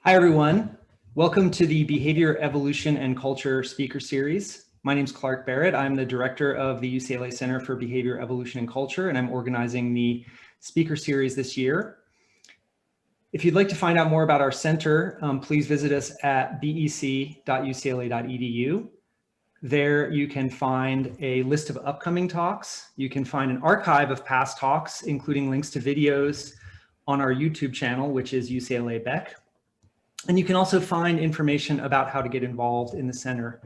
Hi, everyone. Welcome to the Behavior, Evolution, and Culture speaker series. My name is Clark Barrett. I'm the director of the UCLA Center for Behavior, Evolution, and Culture, and I'm organizing the speaker series this year. If you'd like to find out more about our center, please visit us at bec.ucla.edu. There you can find a list of upcoming talks. You can find an archive of past talks, including links to videos on our YouTube channel, which is UCLA Beck. And you can also find information about how to get involved in the center,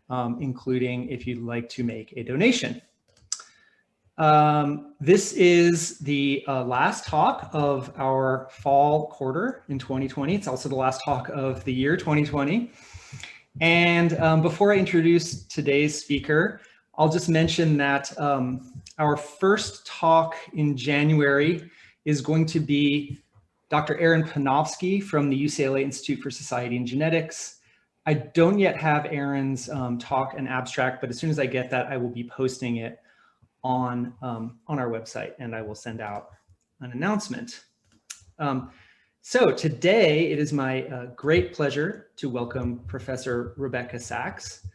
including if you'd like to make a donation. This is the last talk of our fall quarter in 2020. It's also the last talk of the year 2020. And before I introduce today's speaker, I'll just mention that our first talk in January is going to be Dr. Aaron Panofsky from the UCLA Institute for Society and Genetics. I don't yet have Aaron's talk and abstract, but as soon as I get that, I will be posting it on our website, and I will send out an announcement. So today, it is my great pleasure to welcome Professor Rebecca Saxe.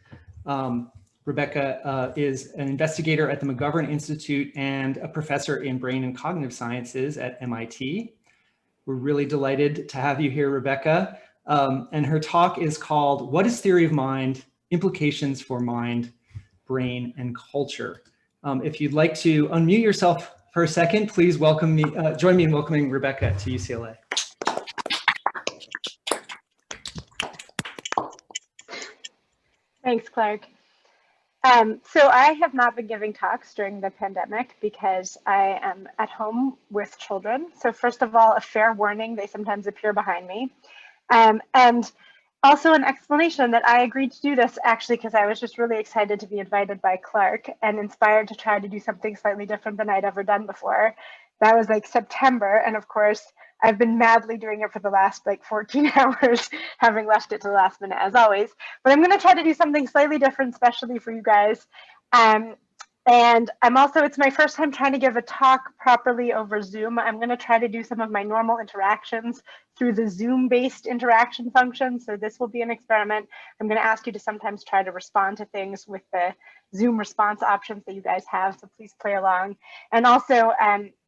Rebecca is an investigator at the McGovern Institute and a professor in brain and cognitive sciences at MIT. We're really delighted to have you here, Rebecca. And her talk is called "What is Theory of Mind? Implications for Mind, Brain, and Culture." If you'd like to unmute yourself for a second, please welcome me, join me in welcoming Rebecca to UCLA. Thanks, Clark. So I have not been giving talks during the pandemic because I am at home with children. So first of all, a fair warning, they sometimes appear behind me. And also an explanation that I agreed to do this actually because I was just really excited to be invited by Clark and inspired to try to do something slightly different than I'd ever done before. That was like September. And of course, I've been madly doing it for the last like 14 hours, having left it to the last minute as always. But I'm going to try to do something slightly different, especially for you guys. And I'm also, it's my first time trying to give a talk properly over Zoom. I'm going to try to do some of my normal interactions through the Zoom-based interaction function. So this will be an experiment. I'm going to ask you to sometimes try to respond to things with the Zoom response options that you guys have. So please play along. And also,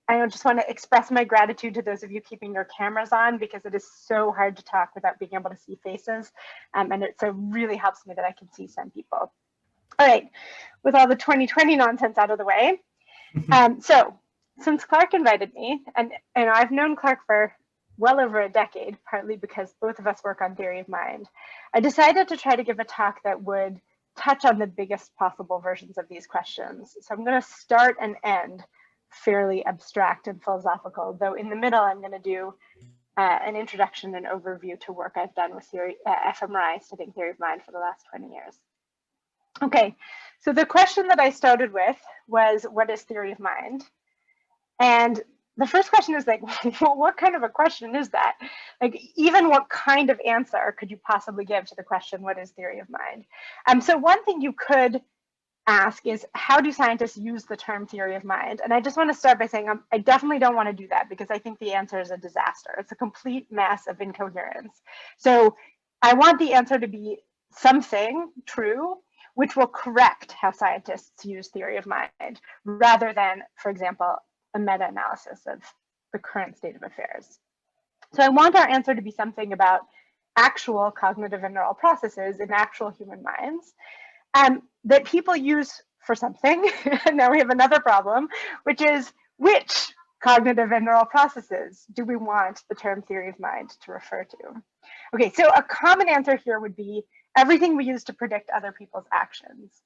I just want to express my gratitude to those of you keeping your cameras on because it is so hard to talk without being able to see faces. And it so really helps me that I can see some people. All right, with all the 2020 nonsense out of the way. So since Clark invited me, and I've known Clark for well over a decade, partly because both of us work on theory of mind, I decided to try to give a talk that would touch on the biggest possible versions of these questions. So I'm going to start and end fairly abstract and philosophical, though in the middle I'm going to do an introduction and overview to work I've done with theory, fMRI, studying theory of mind for the last 20 years. Okay, so the question that I started with was, what is theory of mind? And the first question is like, well, what kind of a question is that? Like, even what kind of answer could you possibly give to the question, what is theory of mind? So one thing you could ask is, how do scientists use the term theory of mind? And I just want to start by saying I definitely don't want to do that because I think the answer is a disaster. It's a complete mess of incoherence. So I want the answer to be something true, which will correct how scientists use theory of mind, rather than, for example, a meta-analysis of the current state of affairs. So I want our answer to be something about actual cognitive and neural processes in actual human minds that people use for something. And now we have another problem, which is which cognitive and neural processes do we want the term theory of mind to refer to? Okay, so a common answer here would be everything we use to predict other people's actions.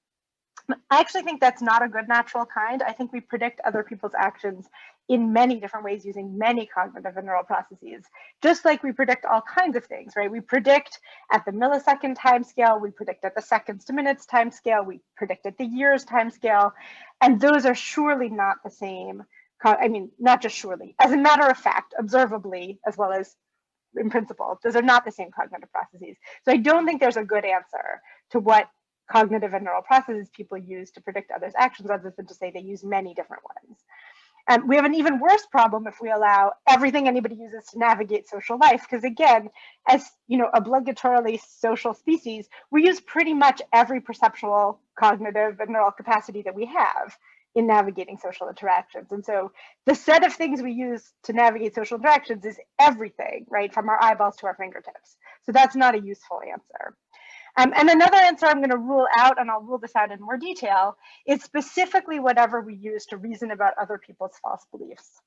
I actually think that's not a good natural kind. I think we predict other people's actions in many different ways using many cognitive and neural processes, just like we predict all kinds of things, right? We predict at the millisecond time scale, we predict at the seconds to minutes time scale, we predict at the years time scale, and those are surely not the same. I mean, not just surely, as a matter of fact, observably, as well as in principle, those are not the same cognitive processes. So I don't think there's a good answer to what cognitive and neural processes people use to predict others' actions, other than to say they use many different ones. We have an even worse problem if we allow everything anybody uses to navigate social life, because again, as obligatorily social species, we use pretty much every perceptual, cognitive, and neural capacity that we have in navigating social interactions. And so the set of things we use to navigate social interactions is everything, right, from our eyeballs to our fingertips. So that's not a useful answer. And another answer I'm going to rule out, and I'll rule this out in more detail, is specifically whatever we use to reason about other people's false beliefs.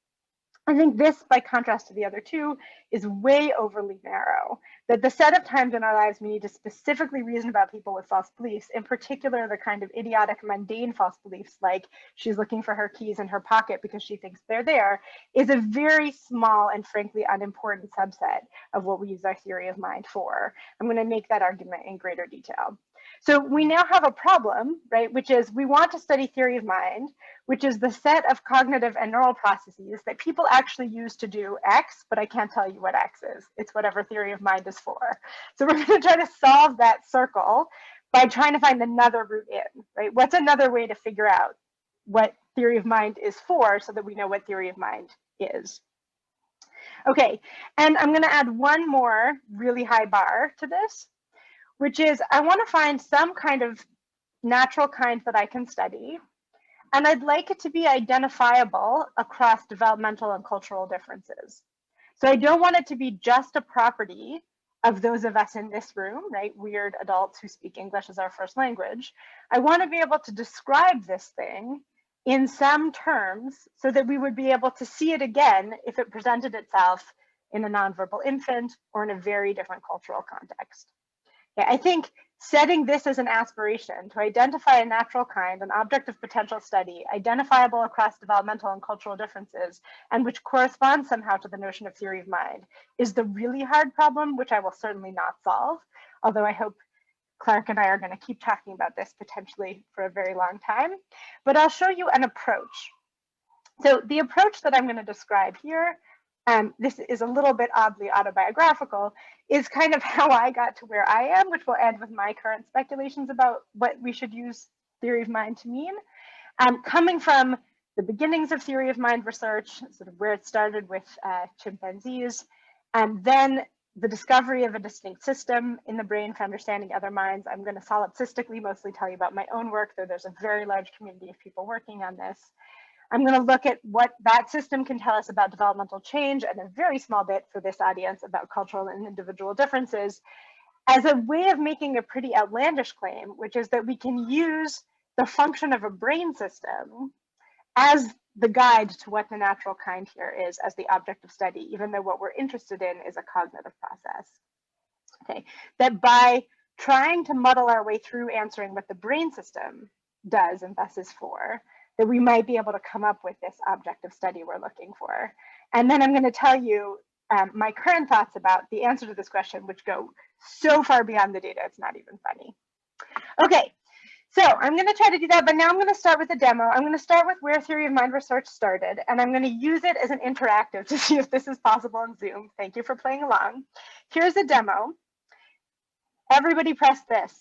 I think this, by contrast to the other two, is way overly narrow. That the set of times in our lives we need to specifically reason about people with false beliefs, in particular the kind of idiotic, mundane false beliefs like she's looking for her keys in her pocket because she thinks they're there, is a very small and frankly unimportant subset of what we use our theory of mind for. I'm going to make that argument in greater detail. So we now have a problem, right, which is we want to study theory of mind, which is the set of cognitive and neural processes that people actually use to do X, but I can't tell you what X is. It's whatever theory of mind is for. So we're going to try to solve that circle by trying to find another route in, right? What's another way to figure out what theory of mind is for so that we know what theory of mind is? Okay, and I'm going to add one more really high bar to this, which is I want to find some kind of natural kind that I can study, and I'd like it to be identifiable across developmental and cultural differences. So I don't want it to be just a property of those of us in this room, right? Weird adults who speak English as our first language. I want to be able to describe this thing in some terms so that we would be able to see it again if it presented itself in a nonverbal infant or in a very different cultural context. Yeah, I think setting this as an aspiration to identify a natural kind, an object of potential study, identifiable across developmental and cultural differences, and which corresponds somehow to the notion of theory of mind, is the really hard problem, which I will certainly not solve, although I hope Clark and I are going to keep talking about this potentially for a very long time. But I'll show you an approach. So the approach that I'm going to describe here, this is a little bit oddly autobiographical, is kind of how I got to where I am, which will end with my current speculations about what we should use theory of mind to mean. Coming from the beginnings of theory of mind research, sort of where it started with chimpanzees, and then the discovery of a distinct system in the brain for understanding other minds. I'm going to solipsistically mostly tell you about my own work, though there's a very large community of people working on this. I'm going to look at what that system can tell us about developmental change, and a very small bit for this audience about cultural and individual differences, as a way of making a pretty outlandish claim, which is that we can use the function of a brain system as the guide to what the natural kind here is as the object of study, even though what we're interested in is a cognitive process. Okay, that by trying to muddle our way through answering what the brain system does and thus is for, that we might be able to come up with this object of study we're looking for. And then I'm going to tell you my current thoughts about the answer to this question, which go so far beyond the data, it's not even funny. Okay, so I'm going to try to do that, but now I'm going to start with a demo. I'm going to start with where theory of mind research started, and I'm going to use it as an interactive to see if this is possible in Zoom. Thank you for playing along. Here's a demo. Everybody press this.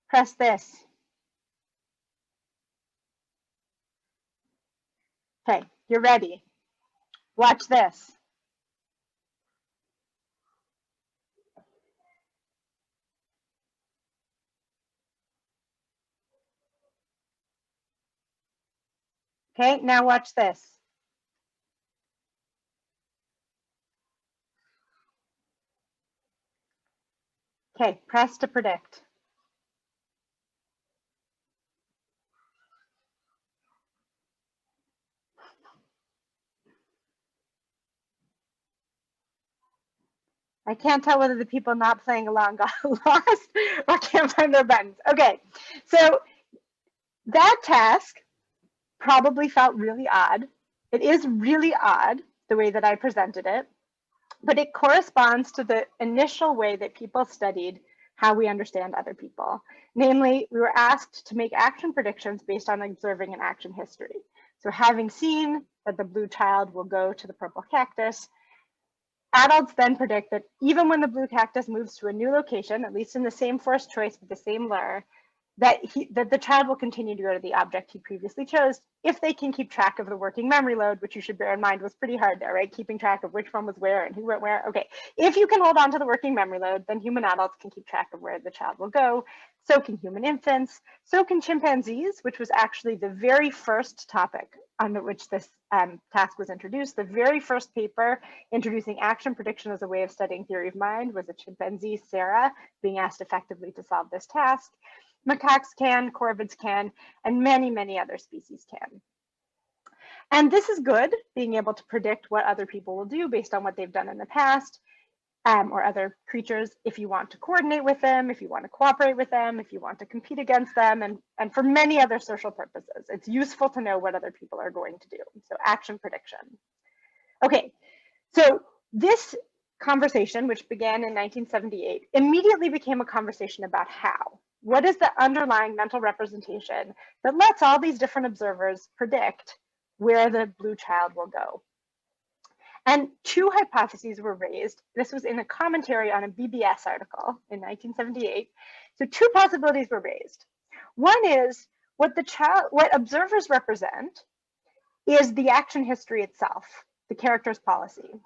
Press this. Okay, you're ready. Watch this. Okay, now watch this. Okay, press to predict. I can't tell whether the people not playing along got lost or can't find their buttons. Okay, so that task probably felt really odd. It is really odd the way that I presented it, but it corresponds to the initial way that people studied how we understand other people. Namely, we were asked to make action predictions based on observing an action history. So having seen that the blue child will go to the purple cactus, Adults then predict that even when the blue cactus moves to a new location, at least in the same forced choice with the same lure, that the child will continue to go to the object he previously chose if they can keep track of the working memory load, which you should bear in mind was pretty hard there, right? Keeping track of which one was where and who went where. Okay, if you can hold on to the working memory load, then human adults can keep track of where the child will go. So can human infants, so can chimpanzees, which was actually the very first topic under which this task was introduced. The very first paper introducing action prediction as a way of studying theory of mind was a chimpanzee, Sarah, being asked effectively to solve this task. Macaques can, corvids can, and many, many other species can. And this is good, being able to predict what other people will do based on what they've done in the past, or other creatures, if you want to coordinate with them, if you want to cooperate with them, if you want to compete against them, and for many other social purposes. It's useful to know what other people are going to do. So action prediction. Okay, so this conversation, which began in 1978, immediately became a conversation about how. What is the underlying mental representation that lets all these different observers predict where the blue child will go? And two hypotheses were raised. This was in a commentary on a BBS article in 1978. So two possibilities were raised. One is what observers represent is the action history itself, the character's policy.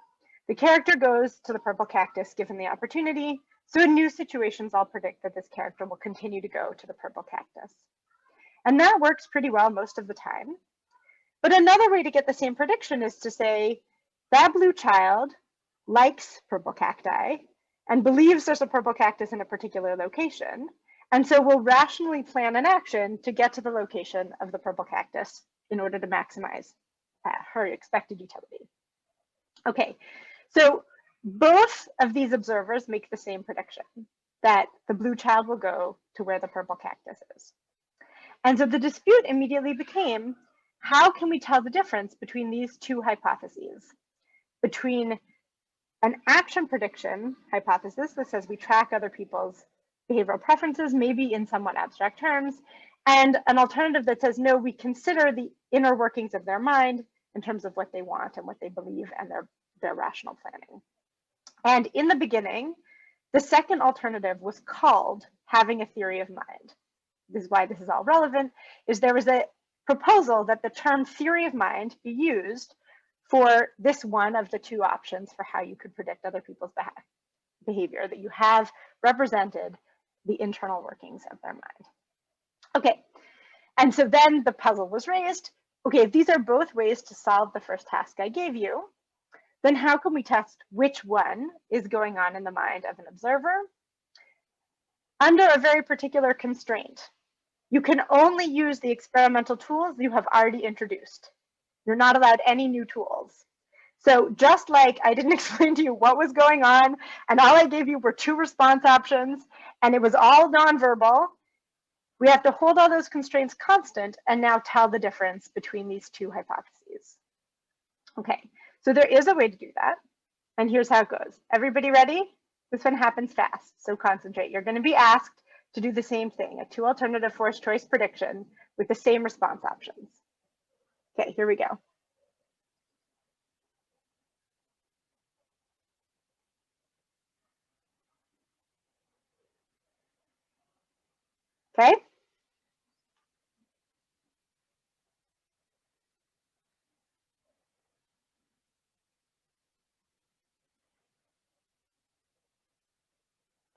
The character goes to the purple cactus given the opportunity. So in new situations, I'll predict that this character will continue to go to the purple cactus. And that works pretty well most of the time. But another way to get the same prediction is to say that blue child likes purple cacti and believes there's a purple cactus in a particular location. And so we'll rationally plan an action to get to the location of the purple cactus in order to maximize her expected utility. Okay, so both of these observers make the same prediction, that the blue child will go to where the purple cactus is. And so the dispute immediately became, how can we tell the difference between these two hypotheses? Between an action prediction hypothesis that says we track other people's behavioral preferences, maybe in somewhat abstract terms, and an alternative that says, no, we consider the inner workings of their mind in terms of what they want and what they believe and their rational planning. And in the beginning, the second alternative was called having a theory of mind. This is why this is all relevant, is there was a proposal that the term theory of mind be used for this one of the two options for how you could predict other people's behavior, that you have represented the internal workings of their mind. Okay, and so then the puzzle was raised. Okay, if these are both ways to solve the first task I gave you, then how can we test which one is going on in the mind of an observer? Under a very particular constraint. You can only use the experimental tools you have already introduced. You're not allowed any new tools. So just like I didn't explain to you what was going on, and all I gave you were two response options, and it was all nonverbal, we have to hold all those constraints constant and now tell the difference between these two hypotheses. Okay, so there is a way to do that, and here's how it goes. Everybody ready? This one happens fast, so concentrate. You're going to be asked to do the same thing, a two alternative forced choice prediction with the same response options. Okay, here we go. Okay.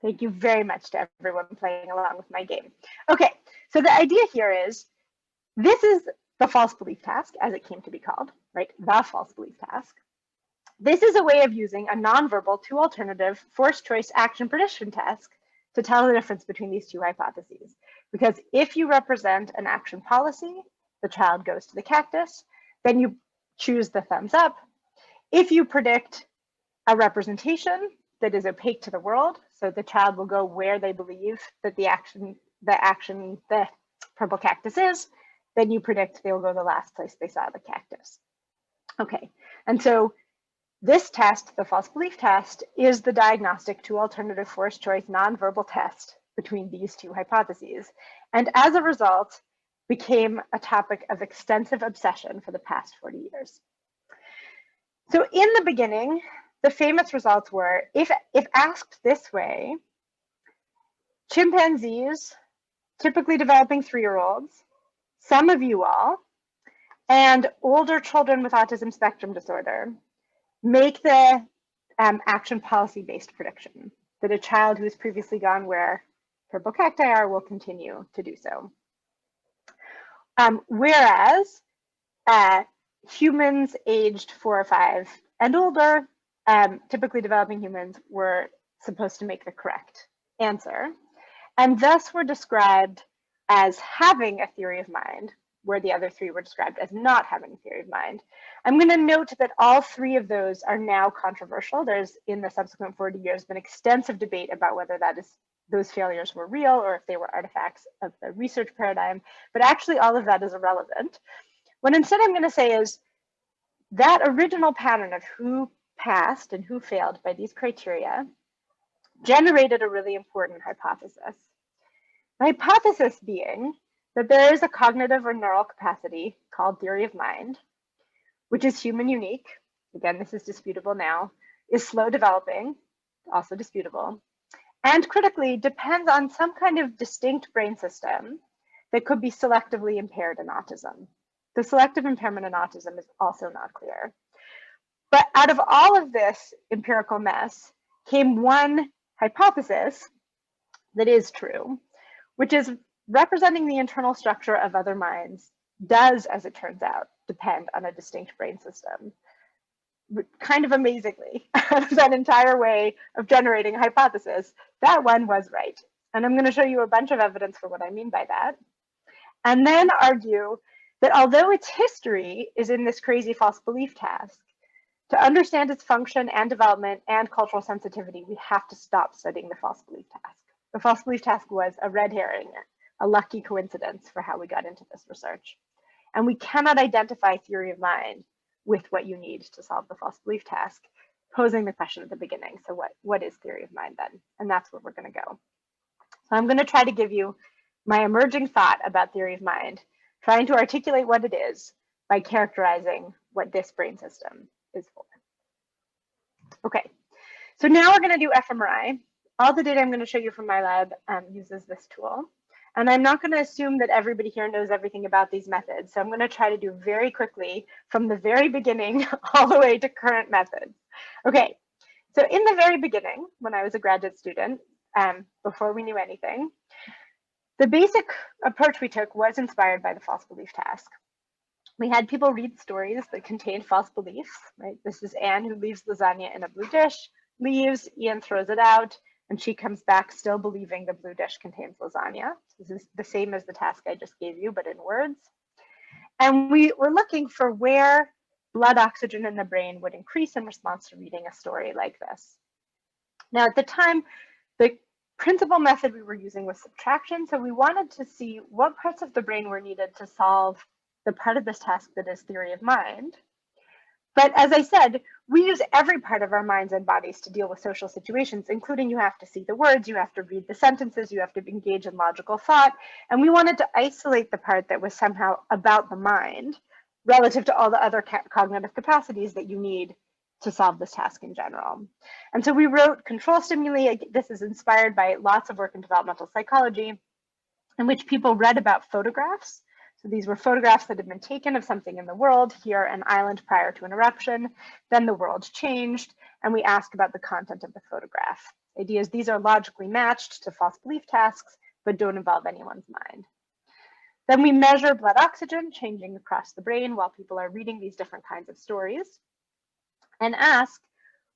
Thank you very much to everyone playing along with my game. Okay, so the idea here is, this is the false belief task, as it came to be called, right? The false belief task. This is a way of using a nonverbal two alternative forced choice action prediction task to tell the difference between these two hypotheses. Because if you represent an action policy, the child goes to the cactus, then you choose the thumbs up. If you predict a representation that is opaque to the world, so the child will go where they believe that the purple cactus is, then you predict they will go the last place they saw the cactus. Okay, and so this test, the false belief test, is the diagnostic two alternative forced choice nonverbal test between these two hypotheses, and as a result, became a topic of extensive obsession for the past 40 years. So in the beginning, the famous results were, if asked this way, chimpanzees, typically developing 3-year-olds, some of you all, and older children with autism spectrum disorder make the action policy-based prediction that a child who has previously gone where purple cacti are will continue to do so. Whereas humans aged 4 or 5 and older, typically developing humans, were supposed to make the correct answer, and thus were described as having a theory of mind, where the other 3 were described as not having a theory of mind. I'm going to note that all 3 of those are now controversial. There's, in the subsequent 40 years, been extensive debate about whether those failures were real or if they were artifacts of the research paradigm, but actually all of that is irrelevant. What instead I'm going to say is that original pattern of who passed and who failed by these criteria generated a really important hypothesis. The hypothesis being that there is a cognitive or neural capacity called theory of mind, which is human unique. Again, this is disputable now, is slow developing, also disputable, and critically depends on some kind of distinct brain system that could be selectively impaired in autism. The selective impairment in autism is also not clear. But out of all of this empirical mess came one hypothesis that is true, which is representing the internal structure of other minds does, as it turns out, depend on a distinct brain system. Kind of amazingly, that entire way of generating a hypothesis, that one was right. And I'm going to show you a bunch of evidence for what I mean by that. And then argue that although its history is in this crazy false belief task, to understand its function and development and cultural sensitivity, we have to stop studying the false belief task. The false belief task was a red herring, a lucky coincidence for how we got into this research. And we cannot identify theory of mind with what you need to solve the false belief task, posing the question at the beginning. So what is theory of mind then? And that's where we're going to go. So I'm going to try to give you my emerging thought about theory of mind, trying to articulate what it is by characterizing what this brain system is for. Okay, so now we're going to do fMRI. All the data I'm going to show you from my lab uses this tool. And I'm not going to assume that everybody here knows everything about these methods. So I'm going to try to do very quickly from the very beginning all the way to current methods. Okay, so in the very beginning, when I was a graduate student, before we knew anything, the basic approach we took was inspired by the false belief task. We had people read stories that contained false beliefs, right? This is Anne who leaves lasagna in a blue dish, leaves, Ian throws it out, and she comes back still believing the blue dish contains lasagna. This is the same as the task I just gave you, but in words. And we were looking for where blood oxygen in the brain would increase in response to reading a story like this. Now, at the time, the principal method we were using was subtraction. So we wanted to see what parts of the brain were needed to solve the part of this task that is theory of mind. But as I said, we use every part of our minds and bodies to deal with social situations, including you have to see the words, you have to read the sentences, you have to engage in logical thought. And we wanted to isolate the part that was somehow about the mind relative to all the other cognitive capacities that you need to solve this task in general. And so we wrote control stimuli. This is inspired by lots of work in developmental psychology, in which people read about photographs. So these were photographs that had been taken of something in the world, here an island prior to an eruption. Then the world changed, and we ask about the content of the photograph. The idea is these are logically matched to false belief tasks, but don't involve anyone's mind. Then we measure blood oxygen changing across the brain while people are reading these different kinds of stories, and ask,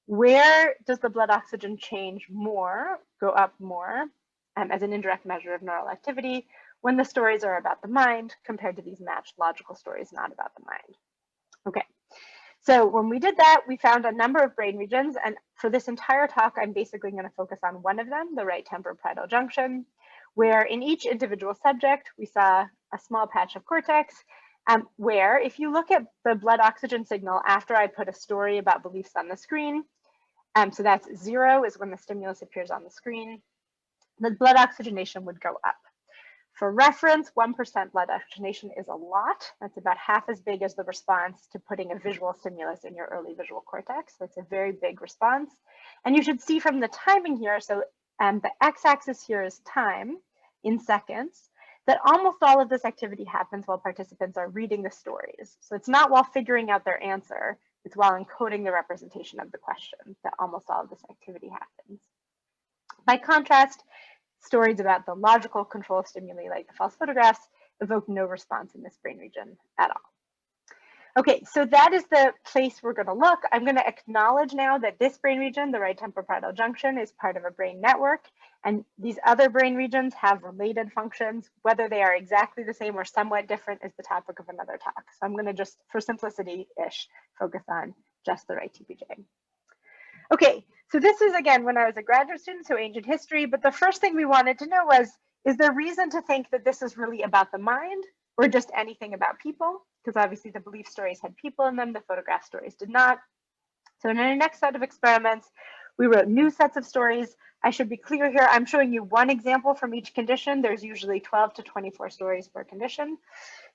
where does the blood oxygen change more, go up more, as an indirect measure of neural activity, when the stories are about the mind compared to these matched logical stories not about the mind. Okay, so when we did that, we found a number of brain regions, and for this entire talk, I'm basically going to focus on one of them, the right temporoparietal junction, where in each individual subject, we saw a small patch of cortex, where if you look at the blood oxygen signal after I put a story about beliefs on the screen, so that's 0 is when the stimulus appears on the screen, the blood oxygenation would go up. For reference, 1% blood oxygenation is a lot. That's about half as big as the response to putting a visual stimulus in your early visual cortex. So it's a very big response. And you should see from the timing here, so the x-axis here is time in seconds, that almost all of this activity happens while participants are reading the stories. So it's not while figuring out their answer, it's while encoding the representation of the question that almost all of this activity happens. By contrast, stories about the logical control stimuli like the false photographs evoke no response in this brain region at all. Okay, so that is the place we're going to look. I'm going to acknowledge now that this brain region, the right temporoparietal junction, is part of a brain network, and these other brain regions have related functions. Whether they are exactly the same or somewhat different is the topic of another talk. So I'm going to just, for simplicity-ish, focus on just the right TPJ. Okay, so this is, again, when I was a graduate student, so ancient history, but the first thing we wanted to know was, is there reason to think that this is really about the mind or just anything about people? Because obviously the belief stories had people in them, the photograph stories did not. So in our next set of experiments, we wrote new sets of stories. I should be clear here, I'm showing you one example from each condition. There's usually 12 to 24 stories per condition.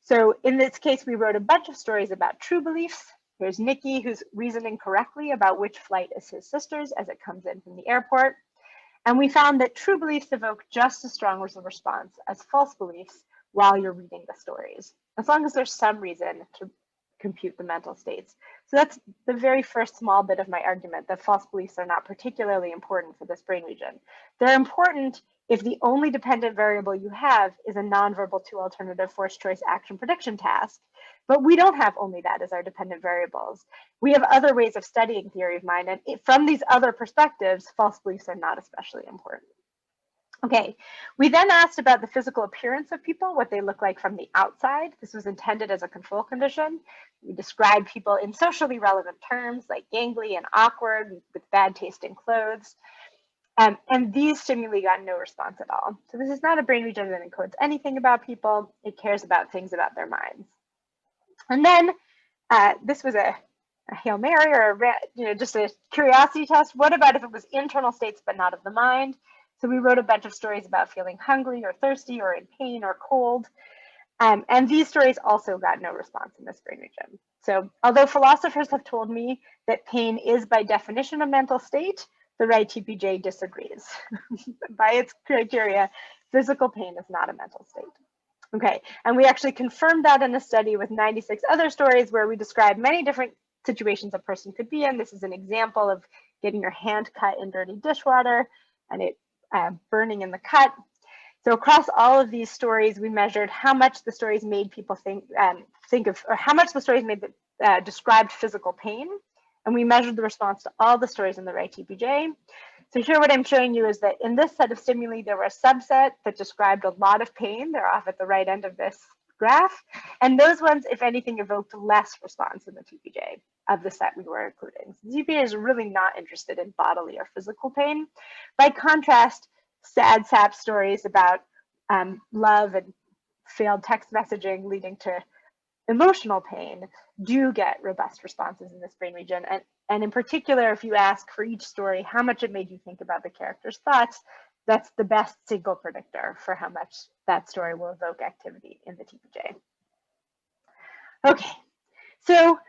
So in this case, we wrote a bunch of stories about true beliefs. There's Nikki, who's reasoning correctly about which flight is his sister's as it comes in from the airport. And we found that true beliefs evoke just as strong a response as false beliefs while you're reading the stories, as long as there's some reason to compute the mental states. So that's the very first small bit of my argument, that false beliefs are not particularly important for this brain region. They're important if the only dependent variable you have is a nonverbal two alternative forced choice action prediction task. But we don't have only that as our dependent variables. We have other ways of studying theory of mind, and from these other perspectives, false beliefs are not especially important. Okay, we then asked about the physical appearance of people, what they look like from the outside. This was intended as a control condition. We described people in socially relevant terms like gangly and awkward with bad taste in clothes. And these stimuli got no response at all. So this is not a brain region that encodes anything about people. It cares about things about their minds. And then this was a Hail Mary or just a curiosity test. What about if it was internal states but not of the mind? So we wrote a bunch of stories about feeling hungry or thirsty or in pain or cold. And these stories also got no response in this brain region. So although philosophers have told me that pain is by definition a mental state, the right TPJ disagrees. By its criteria, physical pain is not a mental state. Okay, and we actually confirmed that in a study with 96 other stories where we described many different situations a person could be in. This is an example of getting your hand cut in dirty dishwater and it burning in the cut. So across all of these stories, we measured how much the stories made people think of, or how much the stories made described physical pain. And we measured the response to all the stories in the right TPJ. So here what I'm showing you is that in this set of stimuli, there were a subset that described a lot of pain. They're off at the right end of this graph. And those ones, if anything, evoked less response in the TPJ of the set we were including. So the TPJ is really not interested in bodily or physical pain. By contrast, sad sap stories about love and failed text messaging leading to emotional pain do get robust responses in this brain region. And in particular, if you ask for each story how much it made you think about the character's thoughts, that's the best single predictor for how much that story will evoke activity in the TPJ. Okay, so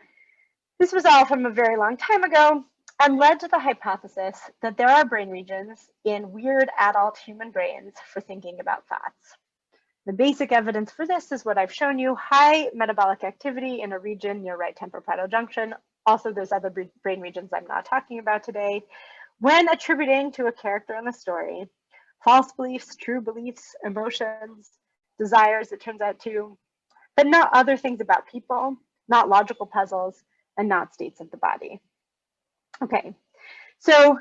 this was all from a very long time ago and led to the hypothesis that there are brain regions in weird adult human brains for thinking about thoughts. The basic evidence for this is what I've shown you: high metabolic activity in a region near right temporoparietal junction. Also, there's other brain regions I'm not talking about today. When attributing to a character in the story, false beliefs, true beliefs, emotions, desires, it turns out too, but not other things about people, not logical puzzles, and not states of the body. Okay, so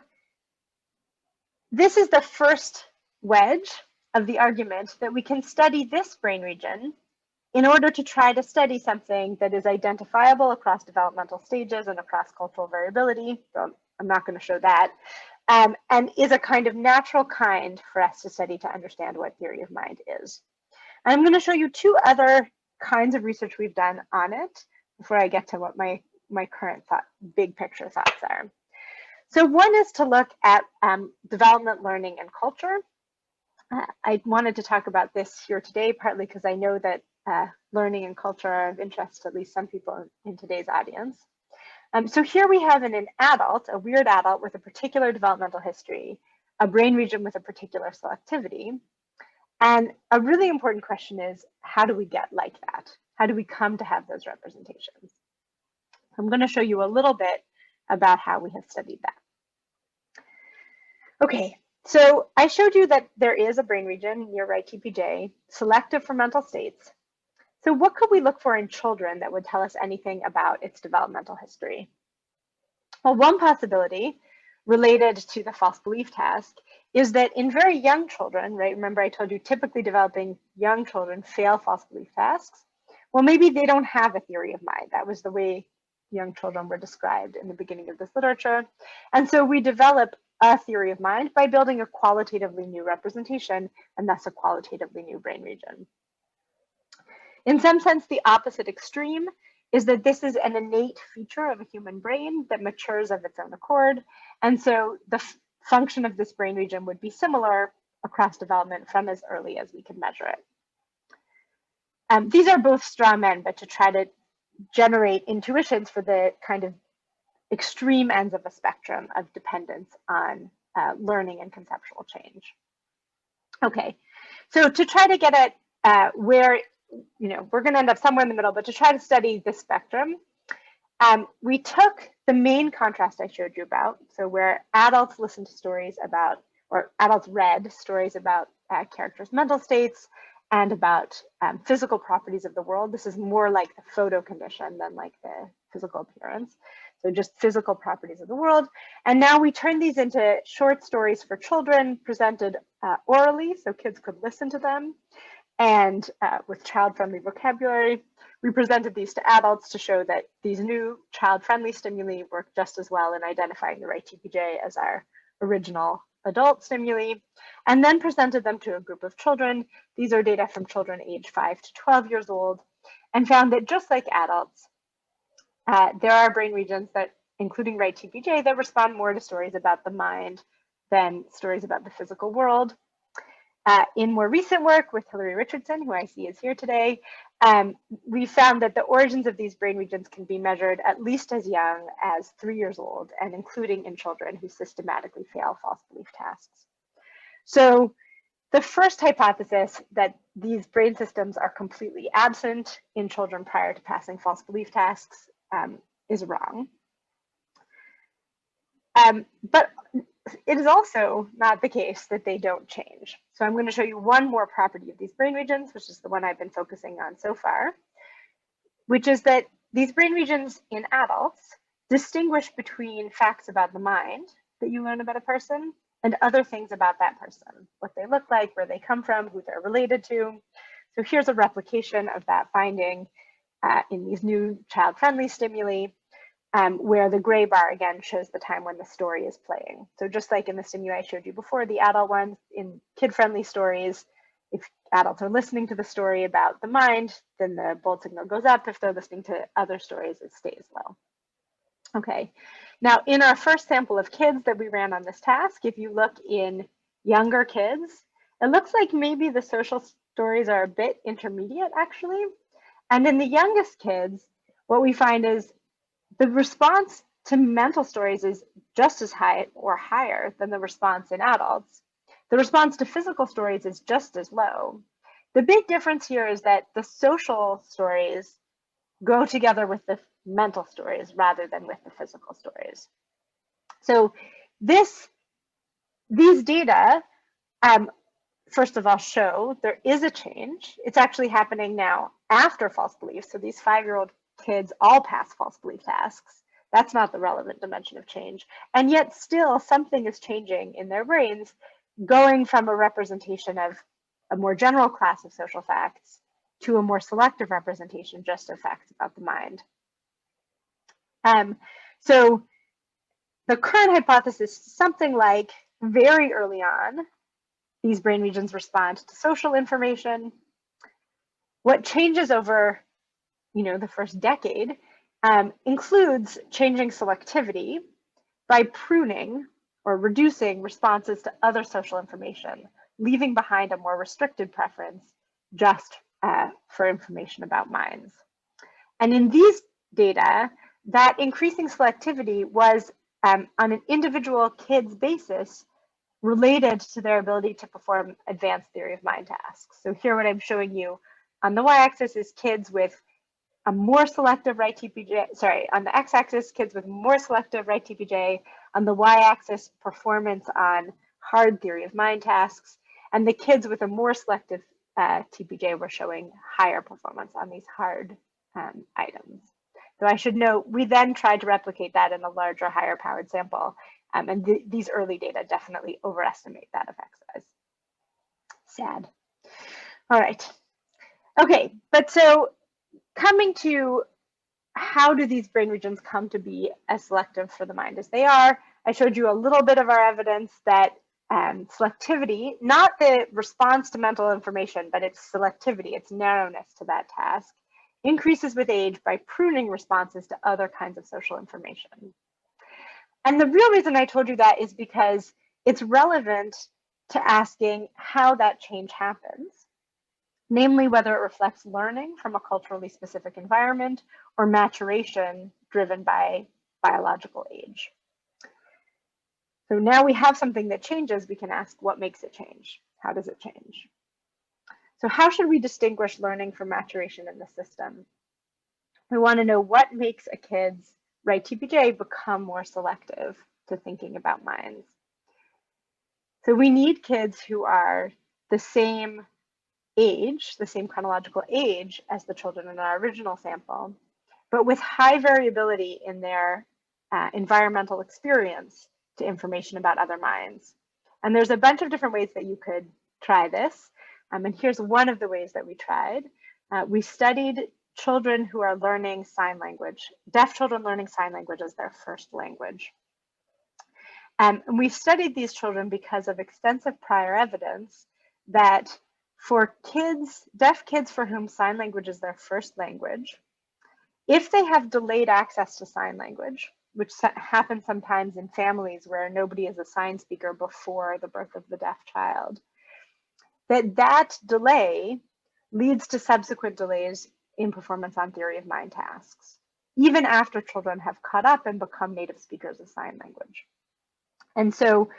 this is the first wedge of the argument that we can study this brain region in order to try to study something that is identifiable across developmental stages and across cultural variability. So I'm not going to show that, and is a kind of natural kind for us to study to understand what theory of mind is. And I'm going to show you two other kinds of research we've done on it before I get to what my current big picture thoughts are. So one is to look at development, learning, and culture. I wanted to talk about this here today, partly because I know that learning and culture are of interest to at least some people in today's audience. So here we have in an adult, a weird adult with a particular developmental history, a brain region with a particular selectivity. And a really important question is, how do we get like that? How do we come to have those representations? I'm going to show you a little bit about how we have studied that. Okay, so I showed you that there is a brain region near RTPJ, selective for mental states. So what could we look for in children that would tell us anything about its developmental history? Well, one possibility related to the false belief task is that in very young children, right? Remember I told you typically developing young children fail false belief tasks. Well, maybe they don't have a theory of mind. That was the way young children were described in the beginning of this literature. And so we develop a theory of mind by building a qualitatively new representation and thus a qualitatively new brain region. In some sense, the opposite extreme is that this is an innate feature of a human brain that matures of its own accord. And so the function of this brain region would be similar across development from as early as we can measure it. These are both straw men, but to try to generate intuitions for the kind of extreme ends of a spectrum of dependence on learning and conceptual change. Okay, so to try to get at where, we're going to end up somewhere in the middle, but to try to study the spectrum, we took the main contrast I showed you about, so where adults listened to stories about, or adults read stories about characters' mental states and about physical properties of the world. This is more like the photo condition than like the physical appearance. So just physical properties of the world. And now we turn these into short stories for children presented orally, so kids could listen to them. And with child-friendly vocabulary, we presented these to adults to show that these new child-friendly stimuli work just as well in identifying the right TPJ as our original adult stimuli, and then presented them to a group of children. These are data from children aged 5 to 12 years old, and found that just like adults, there are brain regions that, including right TPJ, that respond more to stories about the mind than stories about the physical world. In more recent work with Hilary Richardson, who I see is here today, we found that the origins of these brain regions can be measured at least as young as 3 years old, and including in children who systematically fail false belief tasks. So the first hypothesis, that these brain systems are completely absent in children prior to passing false belief tasks, is wrong. But it is also not the case that they don't change. So I'm going to show you one more property of these brain regions, which is the one I've been focusing on so far, which is that these brain regions in adults distinguish between facts about the mind that you learn about a person and other things about that person, what they look like, where they come from, who they're related to. So here's a replication of that finding in these new child-friendly stimuli, where the gray bar again shows the time when the story is playing. So just like in the stimuli I showed you before, the adult ones, in kid-friendly stories, if adults are listening to the story about the mind, then the bold signal goes up. If they're listening to other stories, it stays low. Okay, now in our first sample of kids that we ran on this task, if you look in younger kids, it looks like maybe the social stories are a bit intermediate actually. And in the youngest kids, what we find is the response to mental stories is just as high or higher than the response in adults. The response to physical stories is just as low. The big difference here is that the social stories go together with the mental stories rather than with the physical stories. So these data, first of all, show there is a change. It's actually happening now after false beliefs. So these 5-year-old kids all pass false belief tasks. That's not the relevant dimension of change. And yet still something is changing in their brains, going from a representation of a more general class of social facts to a more selective representation just of facts about the mind. So the current hypothesis is something like very early on, these brain regions respond to social information. What changes over the first decade includes changing selectivity by pruning or reducing responses to other social information, leaving behind a more restricted preference just for information about minds. And in these data, that increasing selectivity was on an individual kid's basis related to their ability to perform advanced theory of mind tasks. So here what I'm showing you on the y-axis is kids with a more selective right TPJ, sorry, on the x-axis, kids with more selective right TPJ, on the y-axis, performance on hard theory of mind tasks, and the kids with a more selective TPJ were showing higher performance on these hard items. So I should note, we then tried to replicate that in a larger, higher powered sample, and these early data definitely overestimate that effect size. Sad. All right. Okay, but so coming to how do these brain regions come to be as selective for the mind as they are, I showed you a little bit of our evidence that selectivity, not the response to mental information, but its selectivity, its narrowness to that task, increases with age by pruning responses to other kinds of social information. And the real reason I told you that is because it's relevant to asking how that change happens, namely whether it reflects learning from a culturally specific environment or maturation driven by biological age. So now we have something that changes, we can ask what makes it change? How does it change? So how should we distinguish learning from maturation in the system? We want to know what makes a kid's right TPJ become more selective to thinking about minds. So we need kids who are the same age, the same chronological age as the children in our original sample, but with high variability in their environmental experience to information about other minds. And there's a bunch of different ways that you could try this. And here's one of the ways that we tried. We studied children who are learning sign language, deaf children learning sign language as their first language. And we studied these children because of extensive prior evidence that for kids, deaf kids for whom sign language is their first language, if they have delayed access to sign language, which happens sometimes in families where nobody is a sign speaker before the birth of the deaf child, that delay leads to subsequent delays in performance on theory of mind tasks, even after children have caught up and become native speakers of sign language. And so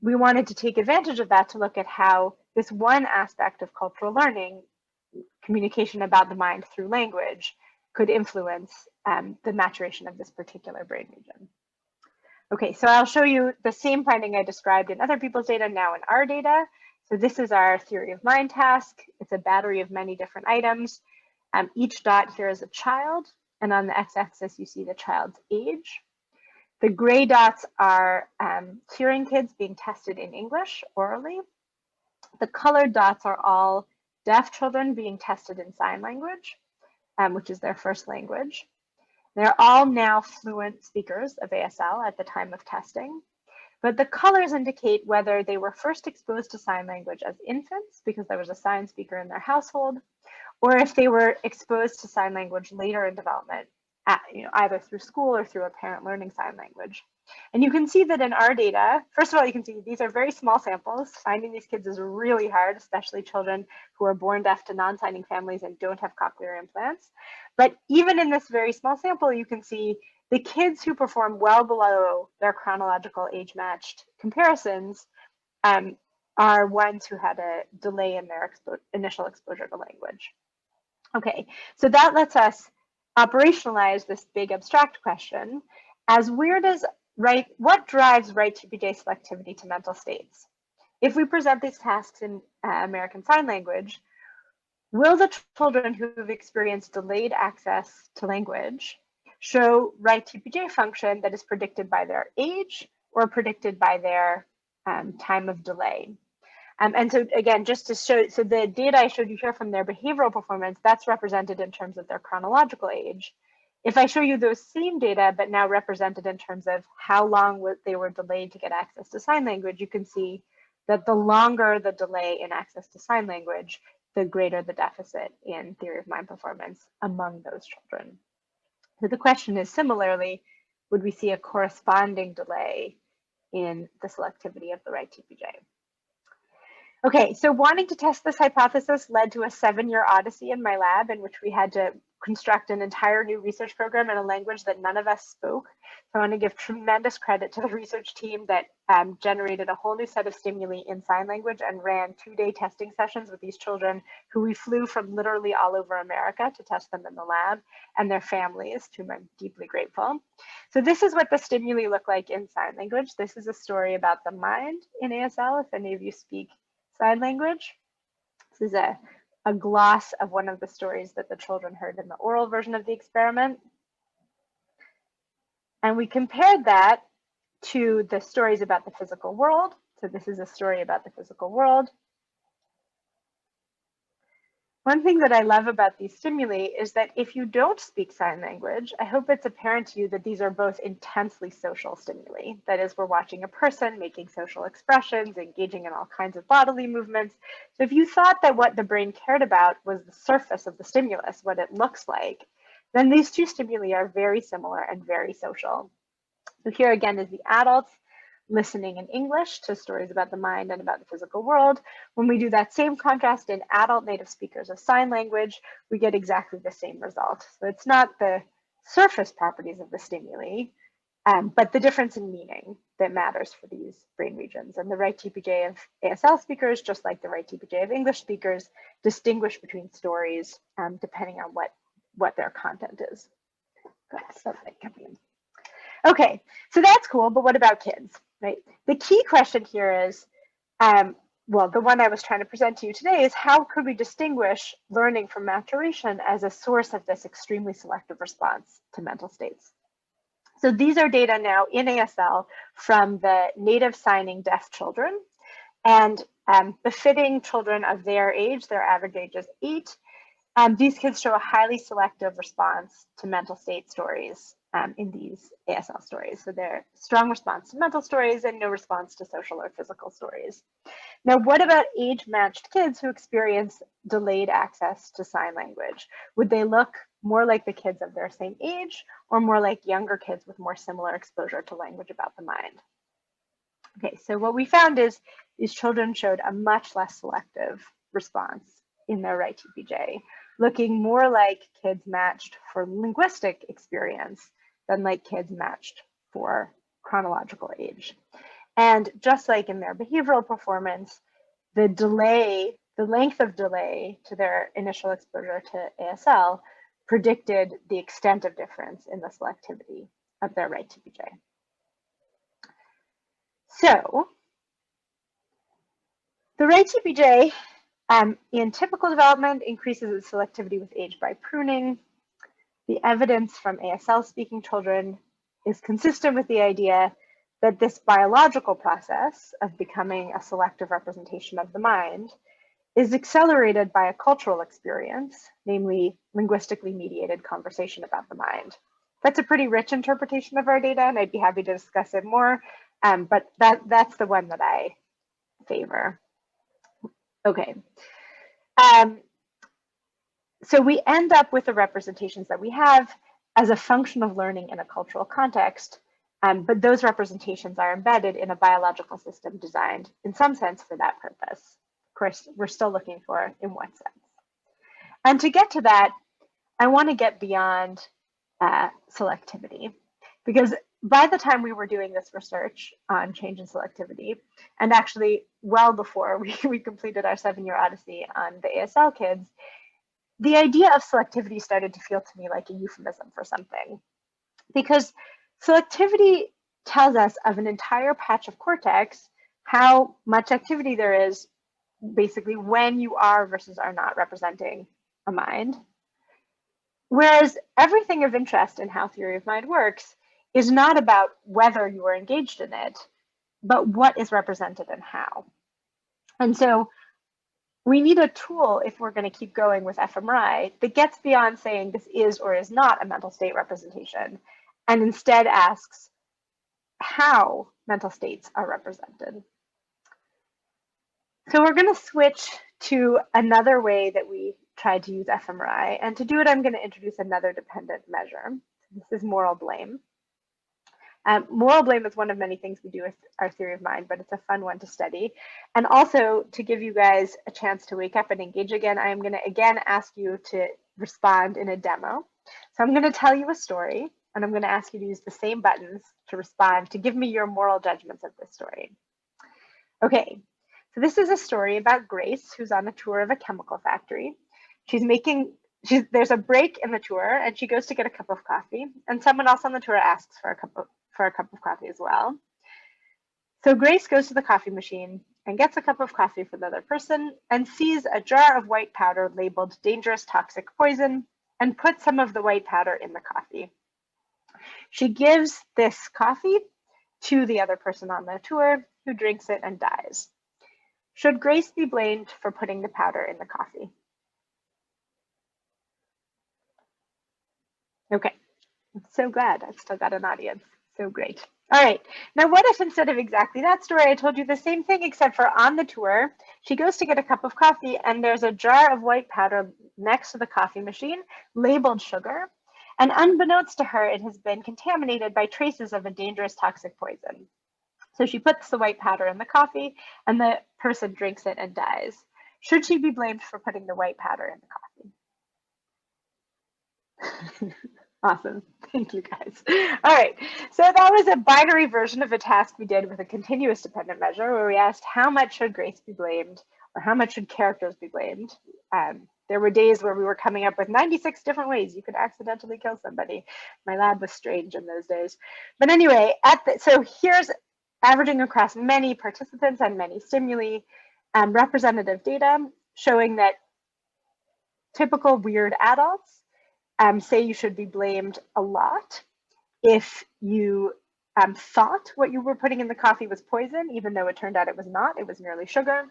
we wanted to take advantage of that to look at how this one aspect of cultural learning, communication about the mind through language, could influence the maturation of this particular brain region. Okay, so I'll show you the same finding I described in other people's data now in our data. So this is our theory of mind task. It's a battery of many different items. Each dot here is a child, and on the x-axis you see the child's age. The gray dots are hearing kids being tested in English orally. The colored dots are all deaf children being tested in sign language, which is their first language. They're all now fluent speakers of ASL at the time of testing, but the colors indicate whether they were first exposed to sign language as infants because there was a sign speaker in their household, or if they were exposed to sign language later in development, either through school or through a parent learning sign language. And you can see that in our data, first of all, you can see these are very small samples. Finding these kids is really hard, especially children who are born deaf to non-signing families and don't have cochlear implants. But even in this very small sample, you can see the kids who perform well below their chronological age-matched comparisons are ones who had a delay in their initial exposure to language. Okay, so that lets us operationalize this big abstract question as what drives right TPJ selectivity to mental states? If we present these tasks in American Sign Language, will the children who have experienced delayed access to language show right TPJ function that is predicted by their age or predicted by their time of delay? And so again, just to show, so the data I showed you here from their behavioral performance, that's represented in terms of their chronological age. If I show you those same data, but now represented in terms of how long they were delayed to get access to sign language, you can see that the longer the delay in access to sign language, the greater the deficit in theory of mind performance among those children. So the question is, similarly, would we see a corresponding delay in the selectivity of the right TPJ? Okay, so wanting to test this hypothesis led to a 7-year odyssey in my lab in which we had to construct an entire new research program in a language that none of us spoke. So I want to give tremendous credit to the research team that generated a whole new set of stimuli in sign language and ran 2-day testing sessions with these children who we flew from literally all over America to test them in the lab, and their families, to whom I'm deeply grateful. So this is what the stimuli look like in sign language. This is a story about the mind in ASL, if any of you speak sign language. This is a gloss of one of the stories that the children heard in the oral version of the experiment. And we compared that to the stories about the physical world. So this is a story about the physical world. One thing that I love about these stimuli is that if you don't speak sign language, I hope it's apparent to you that these are both intensely social stimuli. That is, we're watching a person making social expressions, engaging in all kinds of bodily movements. So if you thought that what the brain cared about was the surface of the stimulus, what it looks like, then these two stimuli are very similar and very social. So here again is the adults listening in English to stories about the mind and about the physical world. When we do that same contrast in adult native speakers of sign language, we get exactly the same result. So it's not the surface properties of the stimuli, but the difference in meaning that matters for these brain regions. And the right TPJ of ASL speakers, just like the right TPJ of English speakers, distinguish between stories depending on what their content is. Got something coming in. Okay, so that's cool, but what about kids, right? The key question here is, well, the one I was trying to present to you today is how could we distinguish learning from maturation as a source of this extremely selective response to mental states? So these are data now in ASL from the native signing deaf children, and befitting children of their age, their average age is 8. These kids show a highly selective response to mental state stories in these ASL stories. So they're strong response to mental stories and no response to social or physical stories. Now, what about age-matched kids who experience delayed access to sign language? Would they look more like the kids of their same age or more like younger kids with more similar exposure to language about the mind? Okay, so what we found is these children showed a much less selective response in their right TPJ, looking more like kids matched for linguistic experience than like kids matched for chronological age. And just like in their behavioral performance, the length of delay to their initial exposure to ASL predicted the extent of difference in the selectivity of their right TPJ. So the right TPJ in typical development increases its selectivity with age by pruning. The evidence from ASL speaking children is consistent with the idea that this biological process of becoming a selective representation of the mind is accelerated by a cultural experience, namely linguistically mediated conversation about the mind. That's a pretty rich interpretation of our data, and I'd be happy to discuss it more, but that's the one that I favor. Okay. So we end up with the representations that we have as a function of learning in a cultural context, but those representations are embedded in a biological system designed in some sense for that purpose. Of course, we're still looking for in what sense. And to get to that, I want to get beyond selectivity, because by the time we were doing this research on change in selectivity, and actually well before we completed our 7-year odyssey on the ASL kids, the idea of selectivity started to feel to me like a euphemism for something, because selectivity tells us of an entire patch of cortex how much activity there is basically when you are versus are not representing a mind. Whereas everything of interest in how theory of mind works is not about whether you are engaged in it, but what is represented and how. And so we need a tool if we're going to keep going with fMRI that gets beyond saying this is or is not a mental state representation, and instead asks how mental states are represented. So we're going to switch to another way that we tried to use fMRI, and to do it, I'm going to introduce another dependent measure. This is moral blame. Moral blame is one of many things we do with our theory of mind, but it's a fun one to study. And also, to give you guys a chance to wake up and engage again, I am going to again ask you to respond in a demo. So I'm going to tell you a story, and I'm going to ask you to use the same buttons to respond, to give me your moral judgments of this story. Okay, so this is a story about Grace, who's on a tour of a chemical factory. There's a break in the tour, and she goes to get a cup of coffee, and someone else on the tour asks for a cup of coffee as well. So Grace goes to the coffee machine and gets a cup of coffee for the other person and sees a jar of white powder labeled dangerous toxic poison and puts some of the white powder in the coffee. She gives this coffee to the other person on the tour, who drinks it and dies. Should Grace be blamed for putting the powder in the coffee? Okay, I'm so glad I've still got an audience. So great. All right, now what if instead of exactly that story, I told you the same thing, except for on the tour, she goes to get a cup of coffee and there's a jar of white powder next to the coffee machine labeled sugar. And unbeknownst to her, it has been contaminated by traces of a dangerous toxic poison. So she puts the white powder in the coffee and the person drinks it and dies. Should she be blamed for putting the white powder in the coffee? Awesome. Thank you, guys. All right. So that was a binary version of a task we did with a continuous dependent measure where we asked how much should Grace be blamed or how much should characters be blamed. There were days where we were coming up with 96 different ways you could accidentally kill somebody. My lab was strange in those days. But anyway, so here's averaging across many participants and many stimuli, representative data showing that typical weird adults say you should be blamed a lot if you thought what you were putting in the coffee was poison, even though it turned out it was not, it was merely sugar.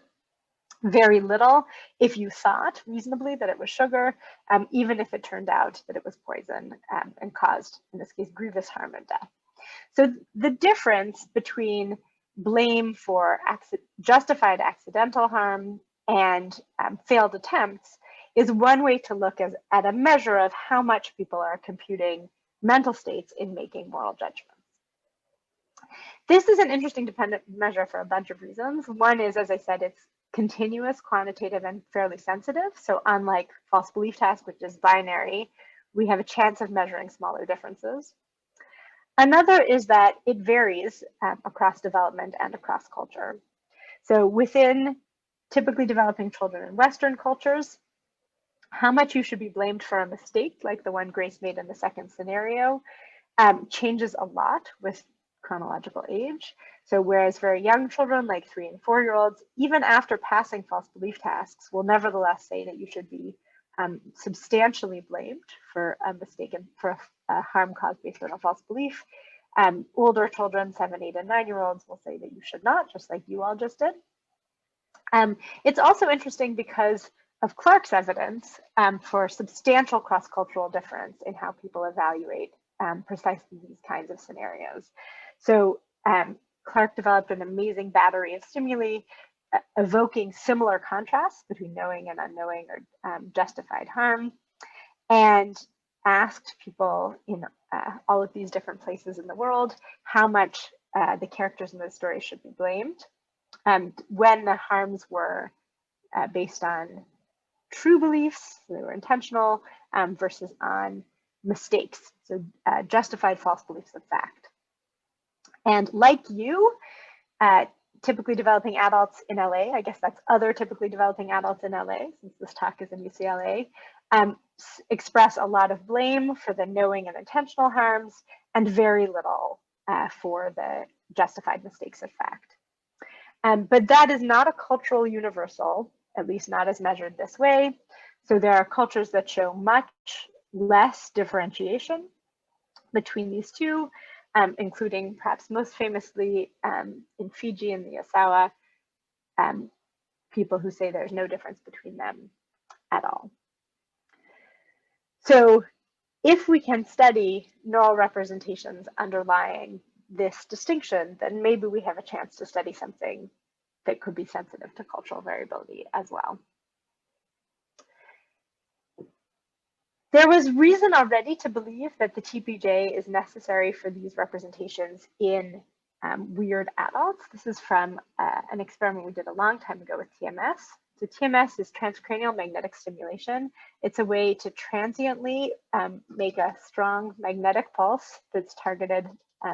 Very little if you thought reasonably that it was sugar, even if it turned out that it was poison and caused, in this case, grievous harm and death. So the difference between blame for justified accidental harm and failed attempts is one way to look at a measure of how much people are computing mental states in making moral judgments. This is an interesting dependent measure for a bunch of reasons. One is, as I said, it's continuous, quantitative, and fairly sensitive. So unlike false belief task, which is binary, we have a chance of measuring smaller differences. Another is that it varies across development and across culture. So within typically developing children in Western cultures, how much you should be blamed for a mistake, like the one Grace made in the second scenario, changes a lot with chronological age. So whereas very young children, like 3- and 4-year-olds, even after passing false belief tasks, will nevertheless say that you should be substantially blamed for a mistake and for a harm caused based on a false belief. Older children, 7-, 8-, and 9-year-olds will say that you should not, just like you all just did. It's also interesting because of Clark's evidence for substantial cross-cultural difference in how people evaluate precisely these kinds of scenarios. So Clark developed an amazing battery of stimuli evoking similar contrasts between knowing and unknowing or justified harm, and asked people in all of these different places in the world how much the characters in those stories should be blamed when the harms were based on true beliefs, so they were intentional, versus on mistakes, so justified false beliefs of fact. And like you, typically developing adults in LA, I guess that's other typically developing adults in LA, since this talk is in UCLA, express a lot of blame for the knowing and intentional harms and very little for the justified mistakes of fact. But that is not a cultural universal, at least not as measured this way. So there are cultures that show much less differentiation between these two, including perhaps most famously in Fiji and the Osawa, people who say there's no difference between them at all. So if we can study neural representations underlying this distinction, then maybe we have a chance to study something that could be sensitive to cultural variability as well. There was reason already to believe that the TPJ is necessary for these representations in weird adults. This is from an experiment we did a long time ago with TMS. So TMS is transcranial magnetic stimulation. It's a way to transiently make a strong magnetic pulse that's targeted,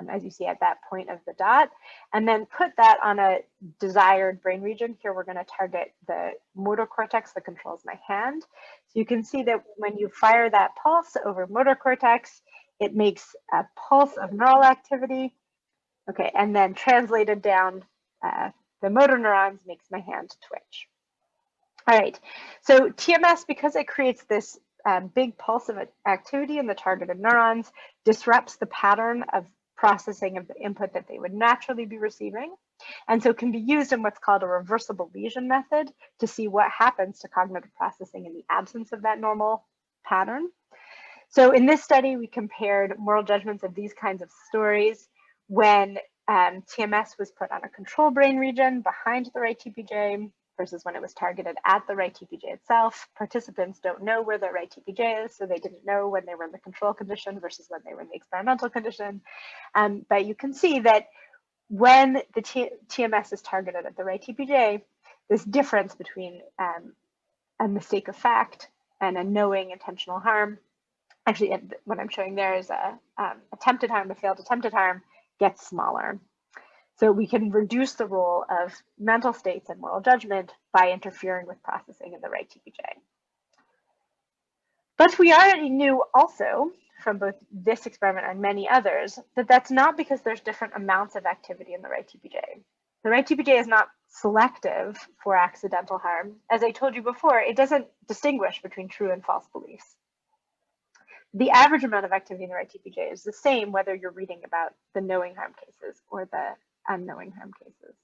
as you see at that point of the dot, and then put that on a desired brain region. Here we're going to target the motor cortex that controls my hand. So you can see that when you fire that pulse over motor cortex, it makes a pulse of neural activity. Okay, and then translated down the motor neurons makes my hand twitch. All right, so TMS, because it creates this big pulse of activity in the targeted neurons, disrupts the pattern of processing of the input that they would naturally be receiving. And so can be used in what's called a reversible lesion method to see what happens to cognitive processing in the absence of that normal pattern. So in this study, we compared moral judgments of these kinds of stories when TMS was put on a control brain region behind the right TPJ versus when it was targeted at the right TPJ itself. Participants don't know where their right TPJ is, so they didn't know when they were in the control condition versus when they were in the experimental condition. But you can see that when the TMS is targeted at the right TPJ, this difference between a mistake of fact and a knowing intentional harm, actually what I'm showing there is a attempted harm, a failed attempted harm, gets smaller. So we can reduce the role of mental states and moral judgment by interfering with processing in the right TPJ. But we already knew also from both this experiment and many others that that's not because there's different amounts of activity in the right TPJ. The right TPJ is not selective for accidental harm. As I told you before, it doesn't distinguish between true and false beliefs. The average amount of activity in the right TPJ is the same whether you're reading about the knowing harm cases or the unknowing harm cases.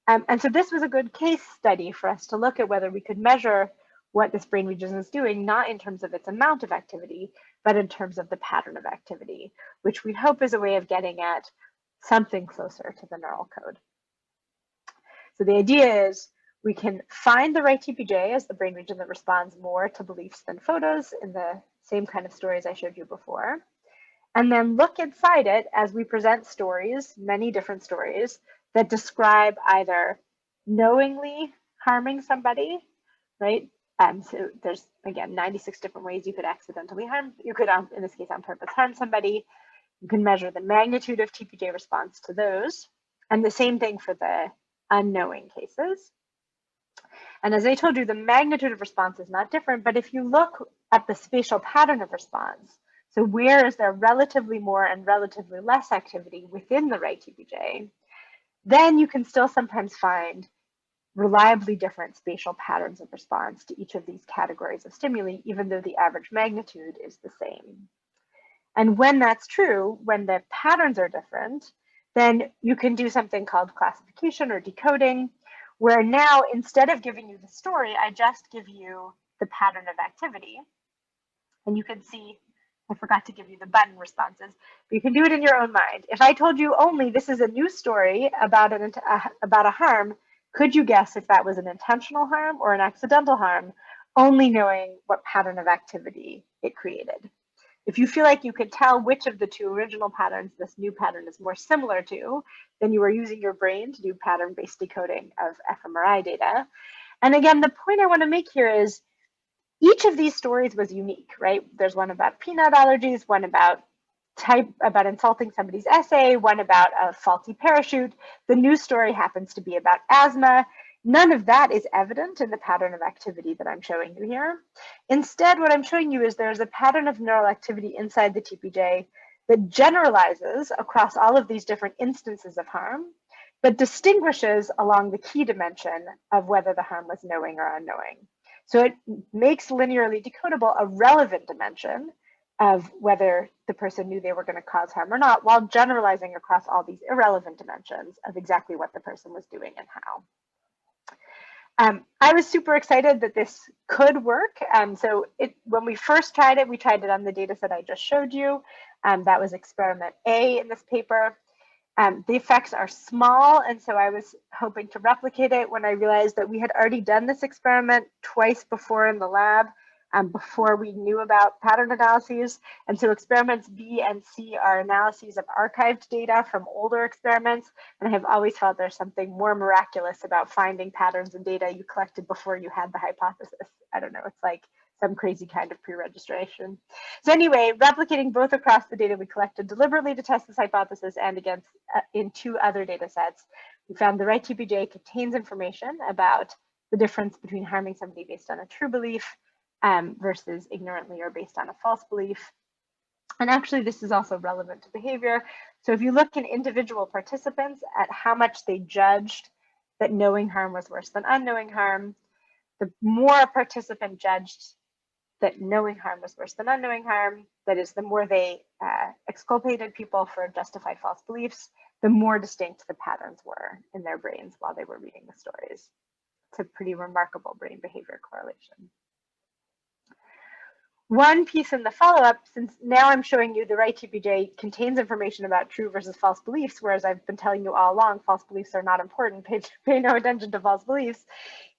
And so this was a good case study for us to look at whether we could measure what this brain region is doing, not in terms of its amount of activity, but in terms of the pattern of activity, which we hope is a way of getting at something closer to the neural code. So the idea is we can find the right TPJ as the brain region that responds more to beliefs than photos in the same kind of stories I showed you before, and then look inside it as we present stories, many different stories, that describe either knowingly harming somebody, right? So there's, again, 96 different ways you could accidentally harm. You could, in this case, on purpose harm somebody. You can measure the magnitude of TPJ response to those. And the same thing for the unknowing cases. And as I told you, the magnitude of response is not different, but if you look at the spatial pattern of response, so where is there relatively more and relatively less activity within the right TPJ, then you can still sometimes find reliably different spatial patterns of response to each of these categories of stimuli, even though the average magnitude is the same. And when that's true, when the patterns are different, then you can do something called classification or decoding, where now instead of giving you the story, I just give you the pattern of activity. And you can see, I forgot to give you the button responses, but you can do it in your own mind. If I told you only this is a new story about a harm, could you guess if that was an intentional harm or an accidental harm, only knowing what pattern of activity it created? If you feel like you could tell which of the two original patterns this new pattern is more similar to, then you are using your brain to do pattern-based decoding of fMRI data. And again, the point I want to make here is each of these stories was unique, right? There's one about peanut allergies, one about insulting somebody's essay, one about a faulty parachute. The new story happens to be about asthma. None of that is evident in the pattern of activity that I'm showing you here. Instead, what I'm showing you is there's a pattern of neural activity inside the TPJ that generalizes across all of these different instances of harm, but distinguishes along the key dimension of whether the harm was knowing or unknowing. So it makes linearly decodable a relevant dimension of whether the person knew they were going to cause harm or not, while generalizing across all these irrelevant dimensions of exactly what the person was doing and how. I was super excited that this could work. So when we first tried it, we tried it on the data set I just showed you. That was experiment A in this paper. The effects are small, and so I was hoping to replicate it when I realized that we had already done this experiment twice before in the lab. before we knew about pattern analyses. And so experiments B and C are analyses of archived data from older experiments. And I have always felt there's something more miraculous about finding patterns in data you collected before you had the hypothesis. I don't know, it's like some crazy kind of pre-registration. So anyway, replicating both across the data we collected deliberately to test this hypothesis and against in 2 other data sets, we found the RTPJ contains information about the difference between harming somebody based on a true belief versus ignorantly or based on a false belief. And actually, this is also relevant to behavior. So if you look in individual participants at how much they judged that knowing harm was worse than unknowing harm, the more a participant judged that knowing harm was worse than unknowing harm, that is, the more they exculpated people for justified false beliefs, the more distinct the patterns were in their brains while they were reading the stories. It's a pretty remarkable brain behavior correlation. One piece in the follow-up, since now I'm showing you the RTPJ contains information about true versus false beliefs, whereas I've been telling you all along false beliefs are not important, pay no attention to false beliefs,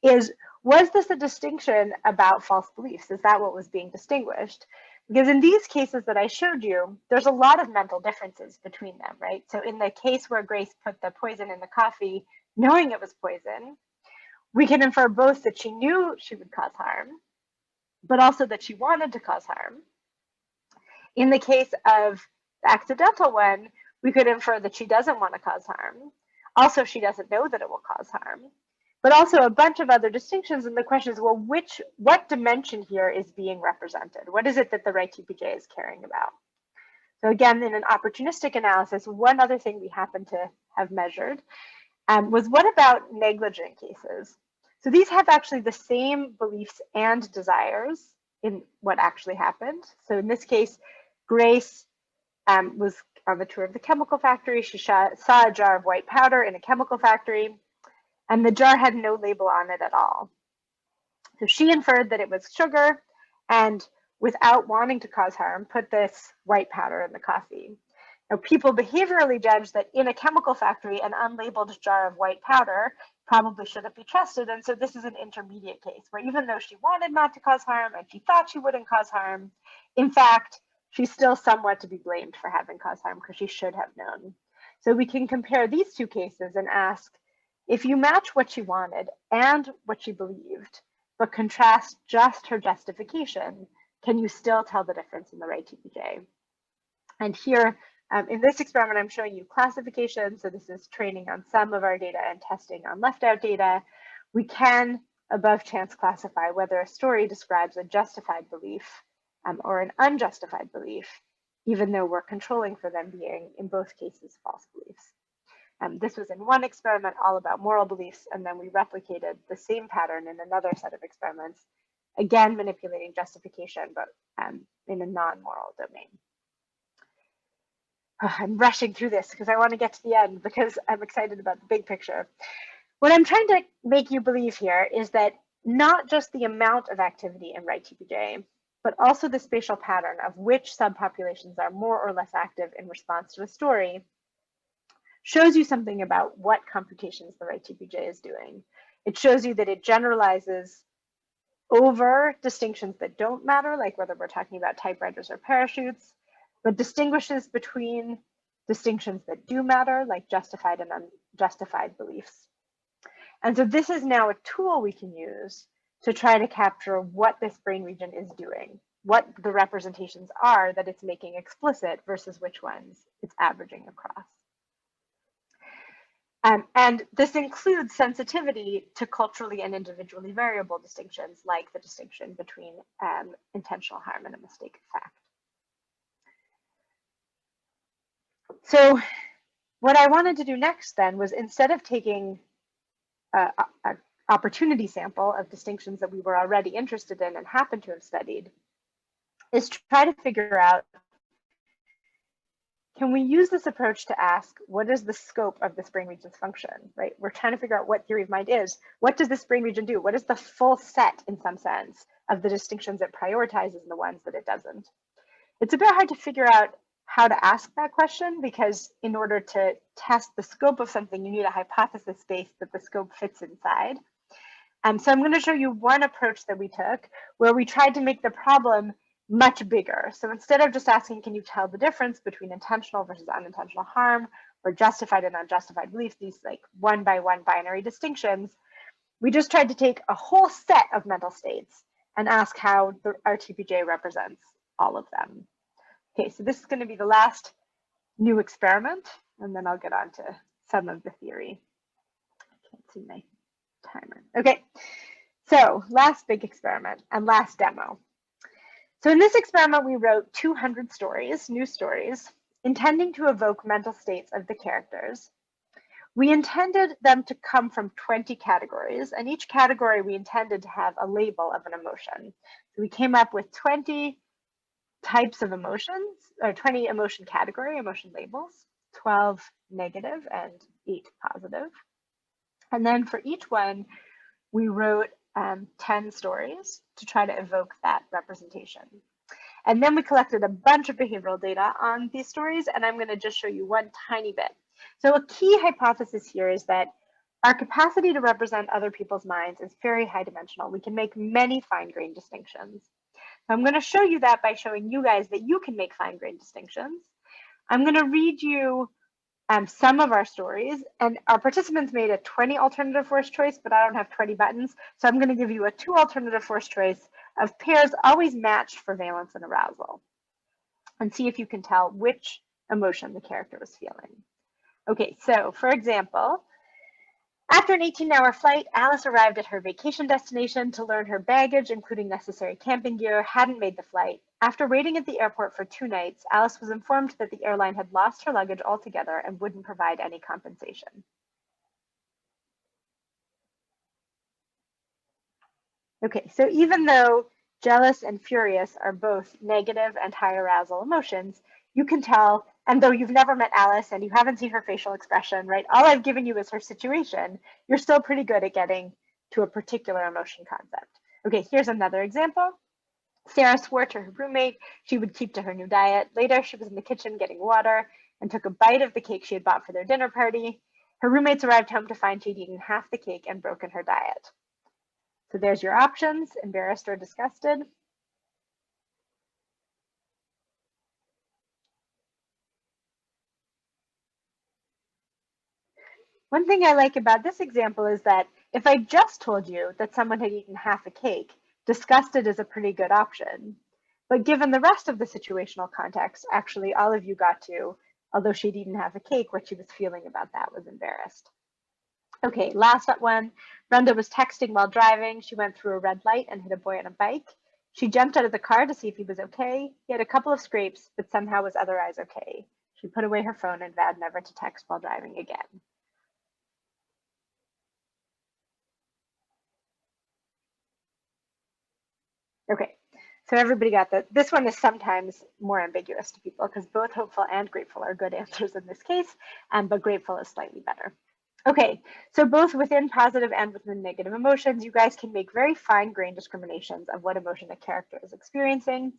is was this a distinction about false beliefs? Is that what was being distinguished? Because in these cases that I showed you, there's a lot of mental differences between them, right? So in the case where Grace put the poison in the coffee, knowing it was poison, we can infer both that she knew she would cause harm, but also that she wanted to cause harm. In the case of the accidental one, we could infer that she doesn't want to cause harm. Also, she doesn't know that it will cause harm, but also a bunch of other distinctions. And the question is, well, what dimension here is being represented? What is it that the RTPJ is caring about? So again, in an opportunistic analysis, one other thing we happen to have measured was what about negligent cases? So these have actually the same beliefs and desires in what actually happened. So in this case, Grace was on the tour of the chemical factory. She saw a jar of white powder in a chemical factory, and the jar had no label on it at all. So she inferred that it was sugar, and without wanting to cause harm, put this white powder in the coffee. Now, people behaviorally judge that in a chemical factory, an unlabeled jar of white powder probably shouldn't be trusted. And so this is an intermediate case where even though she wanted not to cause harm and she thought she wouldn't cause harm, in fact, she's still somewhat to be blamed for having caused harm because she should have known. So we can compare these 2 cases and ask, if you match what she wanted and what she believed, but contrast just her justification, can you still tell the difference in the RTPJ? And here, in this experiment, I'm showing you classification. So this is training on some of our data and testing on left out data. We can above chance classify whether a story describes a justified belief or an unjustified belief, even though we're controlling for them being, in both cases, false beliefs. This was in one experiment all about moral beliefs, and then we replicated the same pattern in another set of experiments, again manipulating justification, but in a non-moral domain. I'm rushing through this because I want to get to the end because I'm excited about the big picture. What I'm trying to make you believe here is that not just the amount of activity in RTPJ, but also the spatial pattern of which subpopulations are more or less active in response to a story shows you something about what computations the RTPJ is doing. It shows you that it generalizes over distinctions that don't matter, like whether we're talking about typewriters or parachutes, but distinguishes between distinctions that do matter, like justified and unjustified beliefs. And so this is now a tool we can use to try to capture what this brain region is doing, what the representations are that it's making explicit versus which ones it's averaging across. And this includes sensitivity to culturally and individually variable distinctions, like the distinction between intentional harm and a mistake of fact. So what I wanted to do next then was, instead of taking an opportunity sample of distinctions that we were already interested in and happened to have studied, is try to figure out, can we use this approach to ask, what is the scope of this brain region's function, right? We're trying to figure out what theory of mind is. What does this brain region do? What is the full set, in some sense, of the distinctions it prioritizes and the ones that it doesn't? It's a bit hard to figure out how to ask that question, because in order to test the scope of something, you need a hypothesis space that the scope fits inside. So I'm going to show you one approach that we took where we tried to make the problem much bigger. So instead of just asking, can you tell the difference between intentional versus unintentional harm or justified and unjustified belief, these like one by one binary distinctions, we just tried to take a whole set of mental states and ask how the RTPJ represents all of them. Okay, so this is going to be the last new experiment, and then I'll get on to some of the theory. I can't see my timer. Okay, so last big experiment and last demo. So in this experiment, we wrote 200 stories, new stories, intending to evoke mental states of the characters. We intended them to come from 20 categories, and each category we intended to have a label of an emotion. So we came up with 20 types of emotions, or 20 emotion category, emotion labels, 12 negative and 8 positive. And then for each one, we wrote 10 stories to try to evoke that representation. And then we collected a bunch of behavioral data on these stories, and I'm going to just show you one tiny bit. So a key hypothesis here is that our capacity to represent other people's minds is very high dimensional. We can make many fine-grained distinctions. So I'm going to show you that by showing you guys that you can make fine-grained distinctions. I'm going to read you some of our stories, and our participants made a 20 alternative force choice, but I don't have 20 buttons. So I'm going to give you a 2 alternative force choice of pairs always matched for valence and arousal, and see if you can tell which emotion the character was feeling. Okay, so for example, after an 18-hour flight, Alice arrived at her vacation destination to learn her baggage, including necessary camping gear, hadn't made the flight. After waiting at the airport for 2 nights, Alice was informed that the airline had lost her luggage altogether and wouldn't provide any compensation. Okay, so even though jealous and furious are both negative and high arousal emotions, you can tell, and though you've never met Alice and you haven't seen her facial expression, right, all I've given you is her situation, you're still pretty good at getting to a particular emotion concept. Okay, here's another example. Sarah swore to her roommate she would keep to her new diet. Later, she was in the kitchen getting water and took a bite of the cake she had bought for their dinner party. Her roommates arrived home to find she'd eaten half the cake and broken her diet. So there's your options, embarrassed or disgusted. One thing I like about this example is that if I just told you that someone had eaten half a cake, disgusted is a pretty good option. But given the rest of the situational context, actually all of you got to, although she'd eaten half a cake, what she was feeling about that was embarrassed. Okay, last one. Brenda was texting while driving. She went through a red light and hit a boy on a bike. She jumped out of the car to see if he was okay. He had a couple of scrapes, but somehow was otherwise okay. She put away her phone and vowed never to text while driving again. Okay, so everybody got that. This one is sometimes more ambiguous to people because both hopeful and grateful are good answers in this case, but grateful is slightly better. Okay, so both within positive and within negative emotions, you guys can make very fine-grained discriminations of what emotion a character is experiencing.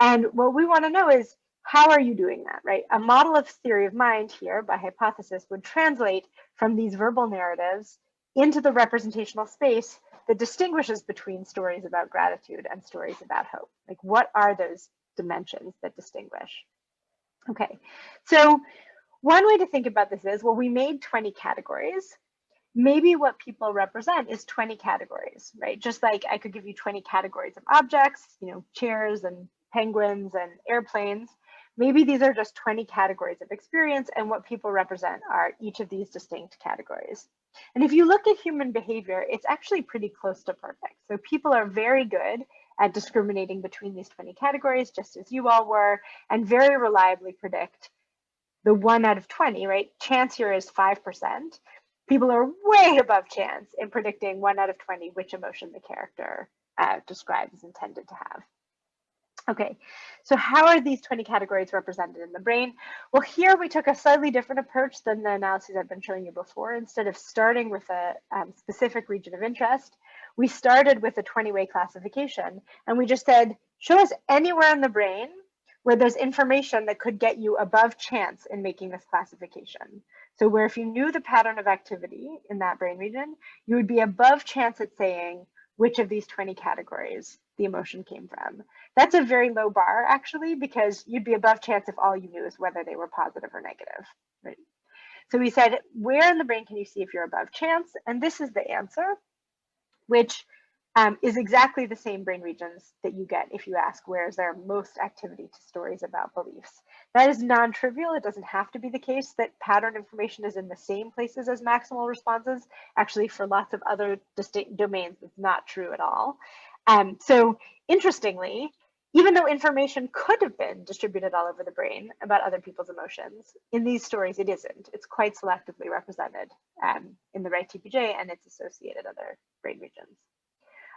And what we want to know is, how are you doing that, right? A model of theory of mind here, by hypothesis, would translate from these verbal narratives into the representational space that distinguishes between stories about gratitude and stories about hope. Like, what are those dimensions that distinguish? Okay, so one way to think about this is, well, we made 20 categories. Maybe what people represent is 20 categories, right? Just like I could give you 20 categories of objects, you know, chairs and penguins and airplanes. Maybe these are just 20 categories of experience, and what people represent are each of these distinct categories. And if you look at human behavior, it's actually pretty close to perfect. So people are very good at discriminating between these 20 categories, just as you all were, and very reliably predict the 1 out of 20, right? Chance here is 5%. People are way above chance in predicting 1 out of 20 which emotion the character describes is intended to have. Okay, so how are these 20 categories represented in the brain? Well, here we took a slightly different approach than the analyses I've been showing you before. Instead of starting with a specific region of interest, we started with a 20-way classification, and we just said, show us anywhere in the brain where there's information that could get you above chance in making this classification. So where if you knew the pattern of activity in that brain region, you would be above chance at saying which of these 20 categories the emotion came from. That's a very low bar, actually, because you'd be above chance if all you knew is whether they were positive or negative, right? So we said, where in the brain can you see if you're above chance? And this is the answer, which is exactly the same brain regions that you get if you ask where is there most activity to stories about beliefs. That is non-trivial. It doesn't have to be the case that pattern information is in the same places as maximal responses. Actually, for lots of other distinct domains, it's not true at all. So interestingly, even though information could have been distributed all over the brain about other people's emotions, in these stories it isn't. It's quite selectively represented in the RTPJ and its associated other brain regions.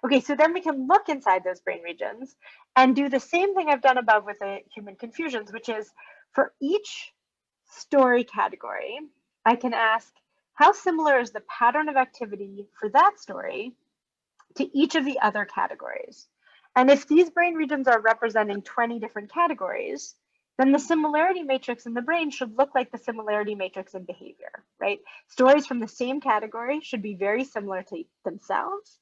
Okay, so then we can look inside those brain regions and do the same thing I've done above with the human confusions, which is for each story category, I can ask how similar is the pattern of activity for that story to each of the other categories. And if these brain regions are representing 20 different categories, then the similarity matrix in the brain should look like the similarity matrix in behavior, right? Stories from the same category should be very similar to themselves.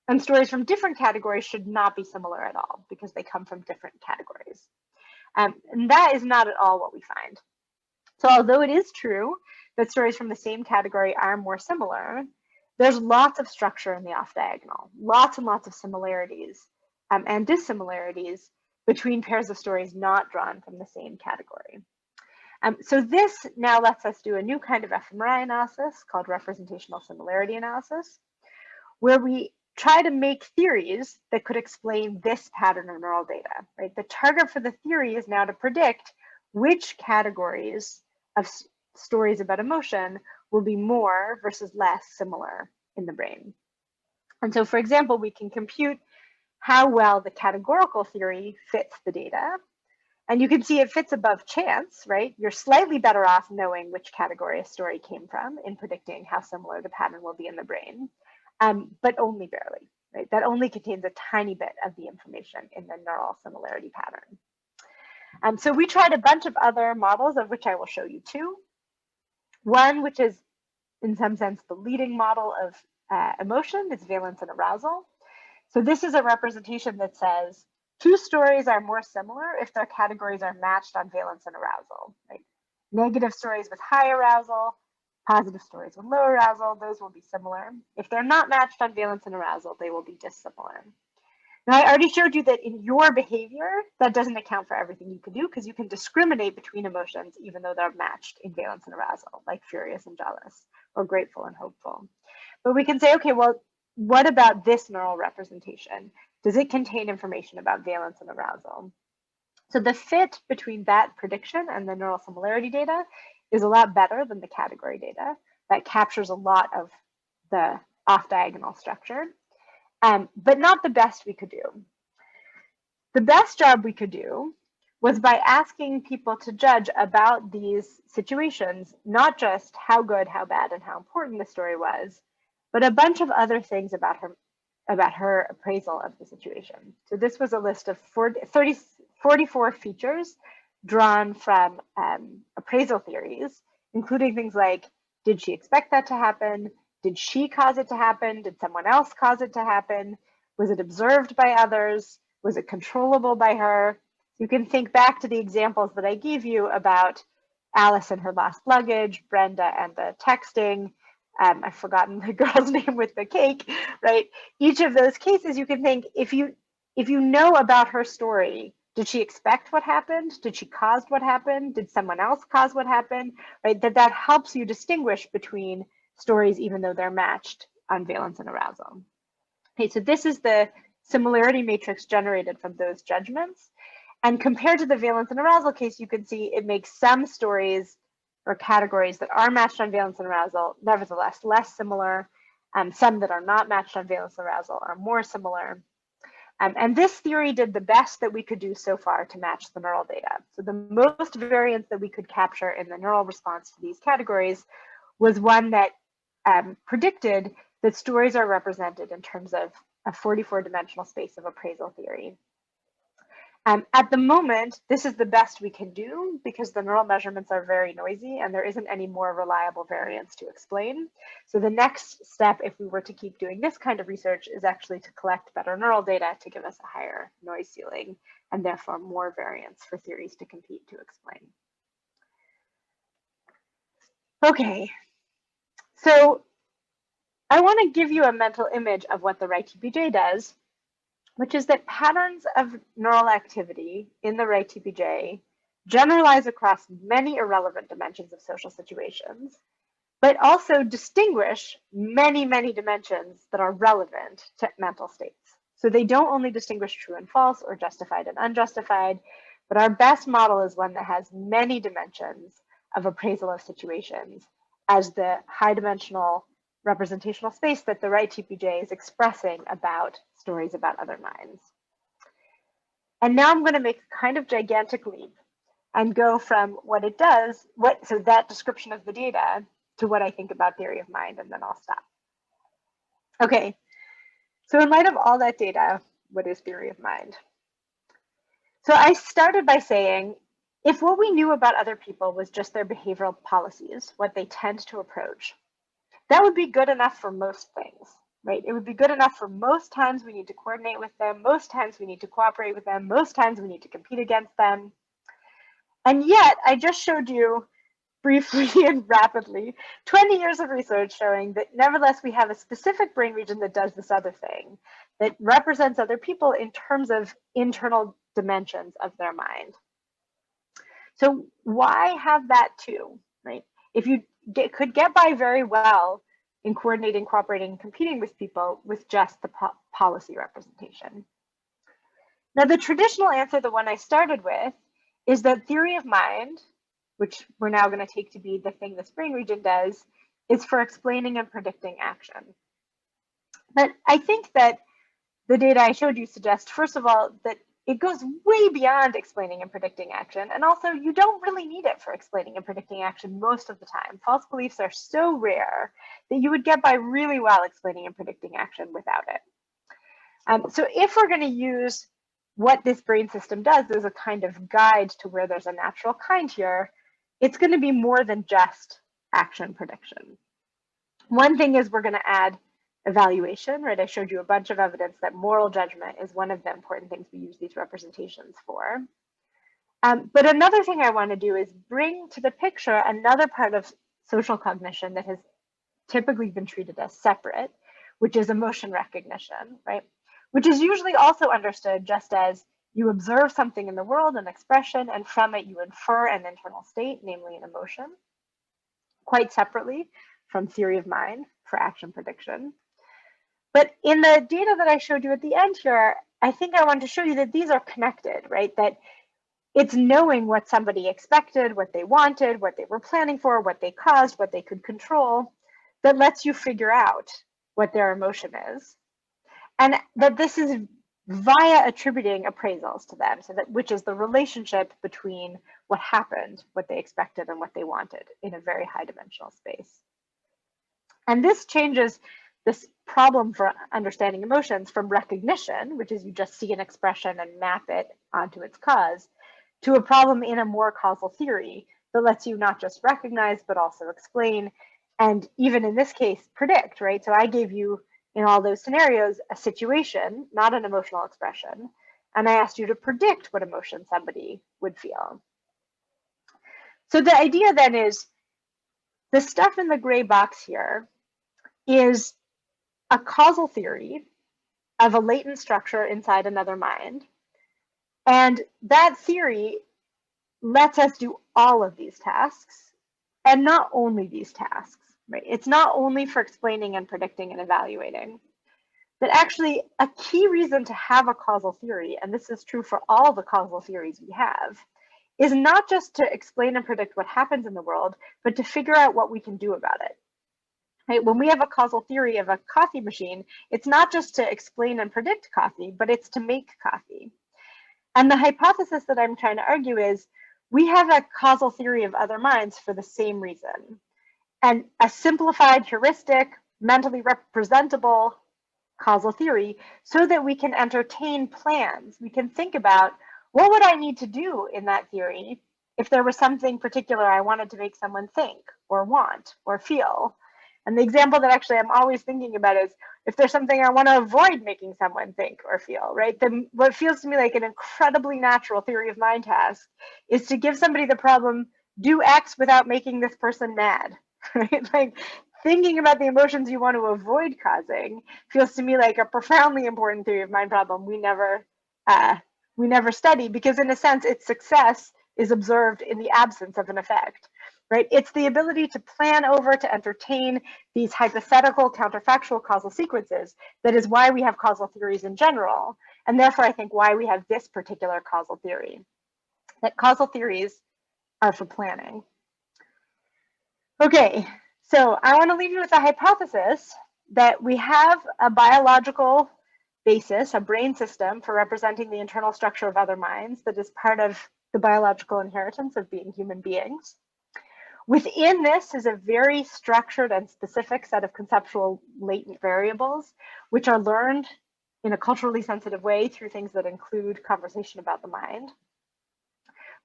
And stories from different categories should not be similar at all because they come from different categories. And that is not at all what we find. So although it is true that stories from the same category are more similar, there's lots of structure in the off-diagonal, lots and lots of similarities and dissimilarities between pairs of stories not drawn from the same category. So this now lets us do a new kind of fMRI analysis called representational similarity analysis, where we try to make theories that could explain this pattern of neural data, right? The target for the theory is now to predict which categories of stories about emotion will be more versus less similar in the brain. And so, for example, we can compute how well the categorical theory fits the data. And you can see it fits above chance, right? You're slightly better off knowing which category a story came from in predicting how similar the pattern will be in the brain. But only barely, right? That only contains a tiny bit of the information in the neural similarity pattern. So we tried a bunch of other models, of which I will show you two. One, which is in some sense the leading model of emotion, is valence and arousal. So this is a representation that says two stories are more similar if their categories are matched on valence and arousal, right? Negative stories with high arousal, positive stories with low arousal, those will be similar. If they're not matched on valence and arousal, they will be dissimilar. Now, I already showed you that in your behavior, that doesn't account for everything you can do because you can discriminate between emotions even though they're matched in valence and arousal, like furious and jealous, or grateful and hopeful. But we can say, okay, well, what about this neural representation? Does it contain information about valence and arousal? So the fit between that prediction and the neural similarity data is a lot better than the category data. That captures a lot of the off-diagonal structure, but not the best we could do. The best job we could do was by asking people to judge about these situations, not just how good, how bad, and how important the story was, but a bunch of other things about her appraisal of the situation. So this was a list of 44 features drawn from appraisal theories, including things like, did she expect that to happen? Did she cause it to happen? Did someone else cause it to happen? Was it observed by others? Was it controllable by her? You can think back to the examples that I gave you about Alice and her lost luggage, Brenda and the texting. I've forgotten the girl's name with the cake, right? Each of those cases, you can think, if you know about her story, did she expect what happened? Did she cause what happened? Did someone else cause what happened? Right? That helps you distinguish between stories, even though they're matched on valence and arousal. Okay, so this is the similarity matrix generated from those judgments. And compared to the valence and arousal case, you can see it makes some stories or categories that are matched on valence and arousal, nevertheless, less similar. Some that are not matched on valence and arousal are more similar. And this theory did the best that we could do so far to match the neural data. So the most variance that we could capture in the neural response to these categories was one that predicted that stories are represented in terms of a 44-dimensional space of appraisal theory. At the moment, this is the best we can do because the neural measurements are very noisy and there isn't any more reliable variance to explain. So the next step, if we were to keep doing this kind of research, is actually to collect better neural data to give us a higher noise ceiling and therefore more variance for theories to compete to explain. Okay, so I want to give you a mental image of what the RTPJ does, which is that patterns of neural activity in the RTPJ generalize across many irrelevant dimensions of social situations, but also distinguish many, many dimensions that are relevant to mental states. So they don't only distinguish true and false or justified and unjustified, but our best model is one that has many dimensions of appraisal of situations as the high dimensional representational space that the RTPJ is expressing about stories about other minds. And now I'm going to make a kind of gigantic leap and go from what it does, so that description of the data, to what I think about theory of mind, and then I'll stop. Okay, so in light of all that data, what is theory of mind? So I started by saying, if what we knew about other people was just their behavioral policies, what they tend to approach, that would be good enough for most things, right? It would be good enough for most times we need to coordinate with them, most times we need to cooperate with them, most times we need to compete against them. And yet, I just showed you briefly and rapidly 20 years of research showing that nevertheless we have a specific brain region that does this other thing, that represents other people in terms of internal dimensions of their mind. So why have that too, right? If you could get by very well in coordinating, cooperating, and competing with people with just the policy representation. Now, the traditional answer, the one I started with, is that theory of mind, which we're now going to take to be the thing this brain region does, is for explaining and predicting action. But I think that the data I showed you suggests, first of all, that it goes way beyond explaining and predicting action. And also, you don't really need it for explaining and predicting action most of the time. False beliefs are so rare that you would get by really well explaining and predicting action without it. So if we're going to use what this brain system does as a kind of guide to where there's a natural kind here, it's going to be more than just action prediction. One thing is we're going to add evaluation, right? I showed you a bunch of evidence that moral judgment is one of the important things we use these representations for. But another thing I want to do is bring to the picture another part of social cognition that has typically been treated as separate, which is emotion recognition, right? Which is usually also understood just as you observe something in the world, an expression, and from it you infer an internal state, namely an emotion, quite separately from theory of mind for action prediction. But in the data that I showed you at the end here, I think I want to show you that these are connected, right? That it's knowing what somebody expected, what they wanted, what they were planning for, what they caused, what they could control, that lets you figure out what their emotion is. And that this is via attributing appraisals to them, so that which is the relationship between what happened, what they expected, and what they wanted in a very high dimensional space. And this changes this problem for understanding emotions from recognition, which is you just see an expression and map it onto its cause, to a problem in a more causal theory that lets you not just recognize, but also explain, and even in this case, predict, right? So I gave you, in all those scenarios, a situation, not an emotional expression, and I asked you to predict what emotion somebody would feel. So the idea then is, the stuff in the gray box here is a causal theory of a latent structure inside another mind. And that theory lets us do all of these tasks, and not only these tasks, right? It's not only for explaining and predicting and evaluating, but actually a key reason to have a causal theory, and this is true for all the causal theories we have, is not just to explain and predict what happens in the world, but to figure out what we can do about it. Right? When we have a causal theory of a coffee machine, it's not just to explain and predict coffee, but it's to make coffee. And the hypothesis that I'm trying to argue is we have a causal theory of other minds for the same reason. And a simplified, heuristic, mentally representable causal theory so that we can entertain plans. We can think about what would I need to do in that theory if there was something particular I wanted to make someone think or want or feel? And the example that actually I'm always thinking about is if there's something I want to avoid making someone think or feel, right? Then what feels to me like an incredibly natural theory of mind task is to give somebody the problem, do X without making this person mad, right? Like thinking about the emotions you want to avoid causing feels to me like a profoundly important theory of mind problem we never study, because in a sense its success is observed in the absence of an effect. Right? It's the ability to plan over, to entertain these hypothetical counterfactual causal sequences that is why we have causal theories in general, and therefore I think why we have this particular causal theory, that causal theories are for planning. Okay, so I want to leave you with a hypothesis that we have a biological basis, a brain system for representing the internal structure of other minds that is part of the biological inheritance of being human beings. Within this is a very structured and specific set of conceptual latent variables, which are learned in a culturally sensitive way through things that include conversation about the mind,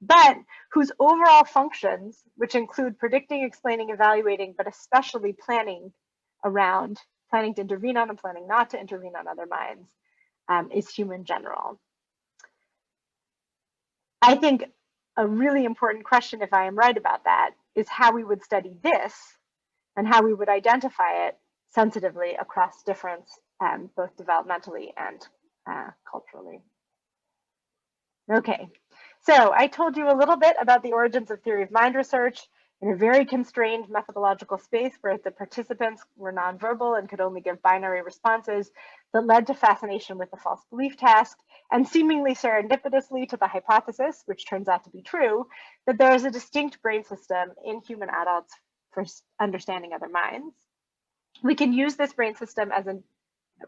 but whose overall functions, which include predicting, explaining, evaluating, but especially planning around, planning to intervene on and planning not to intervene on other minds, is human general. I think a really important question, if I am right about that, is how we would study this and how we would identify it sensitively across difference, both developmentally and culturally. Okay, so I told you a little bit about the origins of theory of mind research in a very constrained methodological space where the participants were nonverbal and could only give binary responses that led to fascination with the false belief task, and seemingly serendipitously to the hypothesis, which turns out to be true, that there is a distinct brain system in human adults for understanding other minds. We can use this brain system as a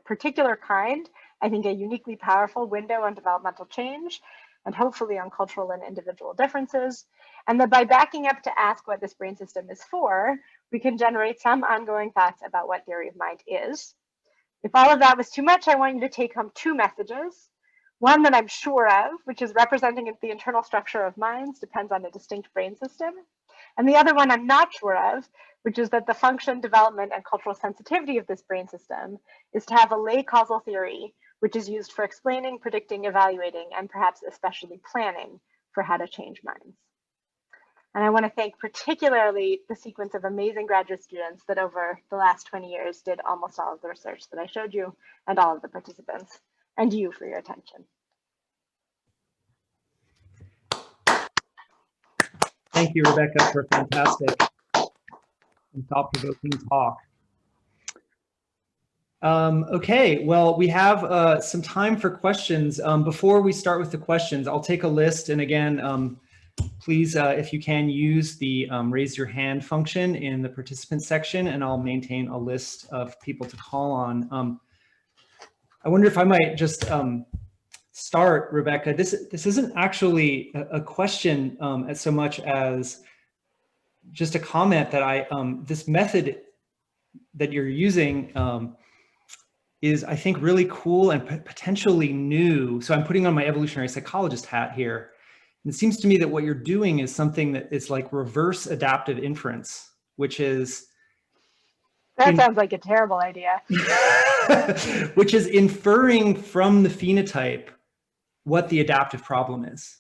particular kind, I think a uniquely powerful window on developmental change, and hopefully on cultural and individual differences. And that by backing up to ask what this brain system is for, we can generate some ongoing thoughts about what theory of mind is. If all of that was too much, I want you to take home two messages. One that I'm sure of, which is representing the internal structure of minds depends on a distinct brain system. And the other one I'm not sure of, which is that the function, development, and cultural sensitivity of this brain system is to have a lay causal theory, which is used for explaining, predicting, evaluating, and perhaps especially planning for how to change minds. And I want to thank particularly the sequence of amazing graduate students that over the last 20 years did almost all of the research that I showed you, and all of the participants, and you for your attention. Thank you, Rebecca, for a fantastic and thought-provoking talk. Okay, well, we have some time for questions. Before we start with the questions, I'll take a list. And again, please, if you can, use the raise your hand function in the participant section, and I'll maintain a list of people to call on. I wonder if I might just start, Rebecca. This isn't actually a question as so much as just a comment that this method that you're using is, I think, really cool and potentially new. So I'm putting on my evolutionary psychologist hat here. And it seems to me that what you're doing is something that is like reverse adaptive inference, which is... That sounds like a terrible idea. Which is inferring from the phenotype what the adaptive problem is.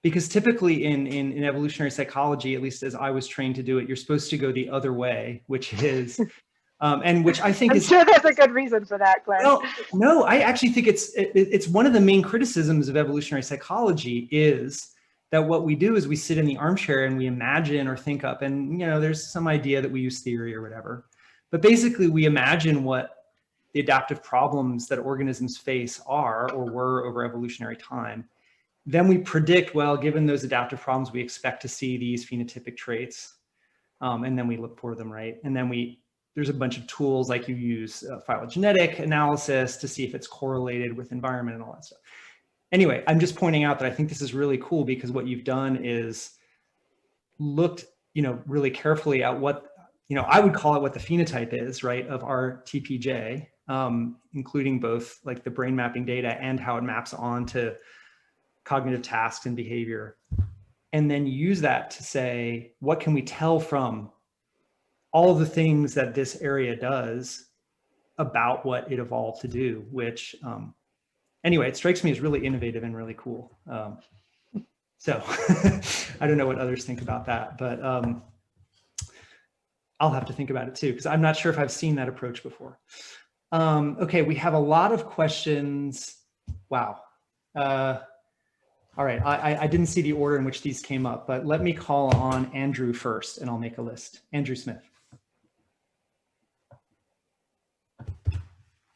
Because typically in evolutionary psychology, at least as I was trained to do it, you're supposed to go the other way, which is... and which I think I'm sure there's a good reason for that, Glenn. Well, no, I actually think it's one of the main criticisms of evolutionary psychology is that what we do is we sit in the armchair and we imagine or think up, and there's some idea that we use theory or whatever, but basically we imagine what the adaptive problems that organisms face are or were over evolutionary time. Then we predict, well, given those adaptive problems, we expect to see these phenotypic traits, and then we look for them, right? And then there's a bunch of tools like you use phylogenetic analysis to see if it's correlated with environment and all that stuff. Anyway, I'm just pointing out that I think this is really cool because what you've done is looked, really carefully at what, I would call it what the phenotype is, right, of RTPJ, including both like the brain mapping data and how it maps on to cognitive tasks and behavior, and then use that to say, what can we tell from all the things that this area does about what it evolved to do, which anyway, it strikes me as really innovative and really cool. So I don't know what others think about that, but I'll have to think about it too, because I'm not sure if I've seen that approach before. Okay, we have a lot of questions. Wow. All right, I didn't see the order in which these came up, but let me call on Andrew first and I'll make a list. Andrew Smith.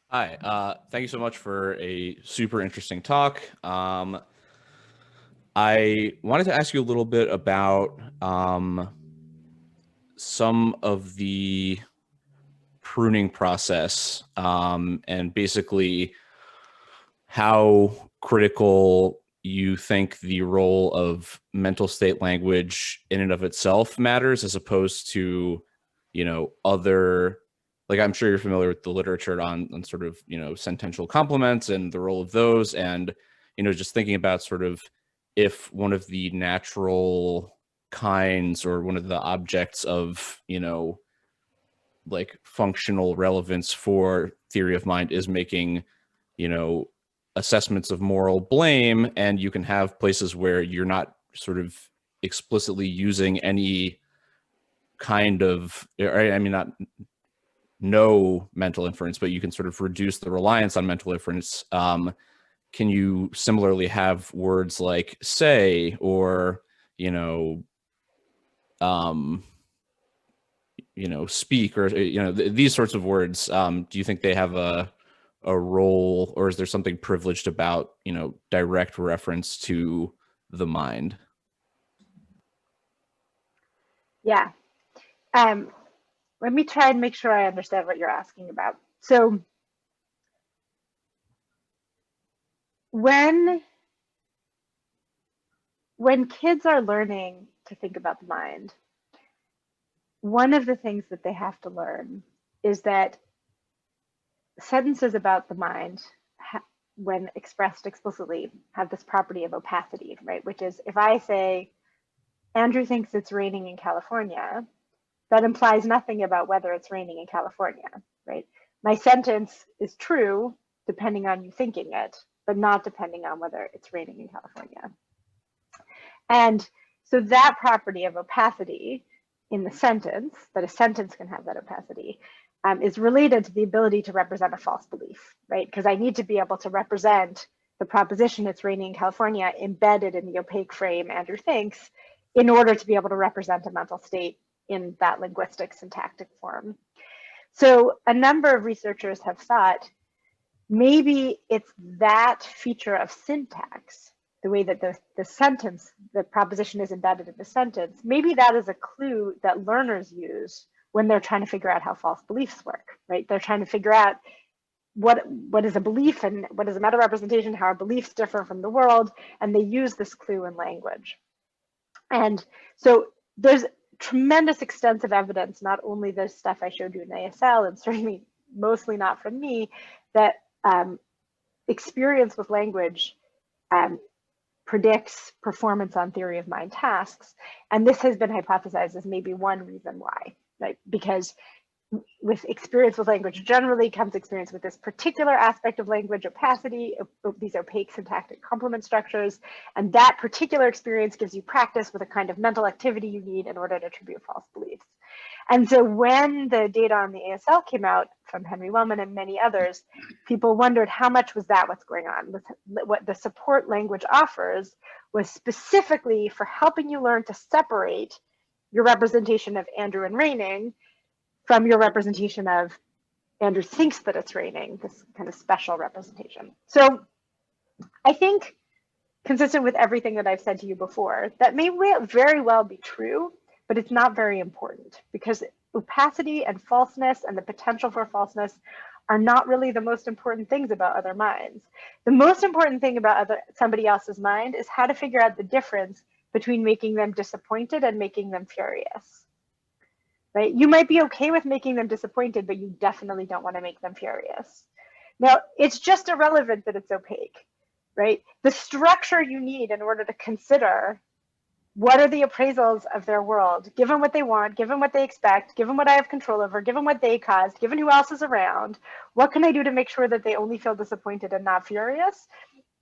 Hi, thank you so much for a super interesting talk. I wanted to ask you a little bit about some of the pruning process and basically how critical you think the role of mental state language in and of itself matters, as opposed to, other, like, I'm sure you're familiar with the literature on sort of, sentential complements and the role of those. And, just thinking about sort of if one of the natural kinds or one of the objects of, like functional relevance for theory of mind is making, assessments of moral blame, and you can have places where you're not sort of explicitly using any kind of, I mean, not no mental inference, but you can sort of reduce the reliance on mental inference. Can you similarly have words like say, or, speak, or, these sorts of words? Do you think they have a role, or is there something privileged about, direct reference to the mind? Yeah. Let me try and make sure I understand what you're asking about. So when kids are learning to think about the mind, one of the things that they have to learn is that sentences about the mind, when expressed explicitly, have this property of opacity, right? Which is, if I say, Andrew thinks it's raining in California, that implies nothing about whether it's raining in California, right? My sentence is true depending on you thinking it, but not depending on whether it's raining in California. And so that property of opacity in the sentence, that a sentence can have that opacity, is related to the ability to represent a false belief, right? Because I need to be able to represent the proposition it's raining in California embedded in the opaque frame Andrew thinks, in order to be able to represent a mental state in that linguistic syntactic form. So a number of researchers have thought maybe it's that feature of syntax, the way that the sentence, the proposition is embedded in the sentence, maybe that is a clue that learners use when they're trying to figure out how false beliefs work, right? They're trying to figure out what is a belief and what is a meta representation, how our beliefs differ from the world, and they use this clue in language. And so there's tremendous extensive evidence, not only the stuff I showed you in ASL, and certainly mostly not from me, that experience with language predicts performance on theory of mind tasks. And this has been hypothesized as maybe one reason why, right? Because with experience with language generally comes experience with this particular aspect of language, opacity, these opaque syntactic complement structures, and that particular experience gives you practice with a kind of mental activity you need in order to attribute false beliefs. And so when the data on the ASL came out from Henry Wellman and many others, people wondered how much was that what's going on. What the support language offers was specifically for helping you learn to separate your representation of Andrew and raining from your representation of Andrew thinks that it's raining, this kind of special representation. So I think, consistent with everything that I've said to you before, that may very well be true, but it's not very important, because opacity and falseness and the potential for falseness are not really the most important things about other minds. The most important thing about somebody else's mind is how to figure out the difference between making them disappointed and making them furious. Right? You might be okay with making them disappointed, but you definitely don't want to make them furious. Now, it's just irrelevant that it's opaque. right? The structure you need in order to consider what are the appraisals of their world, given what they want, given what they expect, given what I have control over, given what they caused, given who else is around, what can I do to make sure that they only feel disappointed and not furious?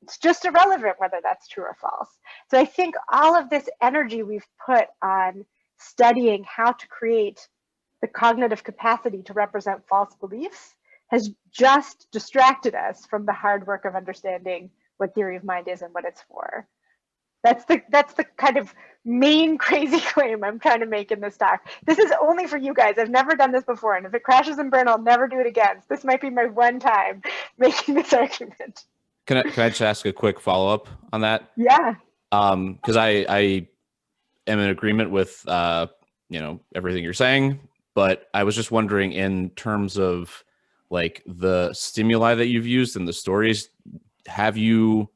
It's just irrelevant whether that's true or false. So I think all of this energy we've put on studying how to create the cognitive capacity to represent false beliefs has just distracted us from the hard work of understanding what theory of mind is and what it's for. That's the kind of main crazy claim I'm trying to make in this talk. This is only for you guys. I've never done this before, and if it crashes and burns, I'll never do it again. So this might be my one time making this argument. Can I just ask a quick follow-up on that? Yeah. Because I am in agreement with everything you're saying, but I was just wondering, in terms of like the stimuli that you've used in the stories, have you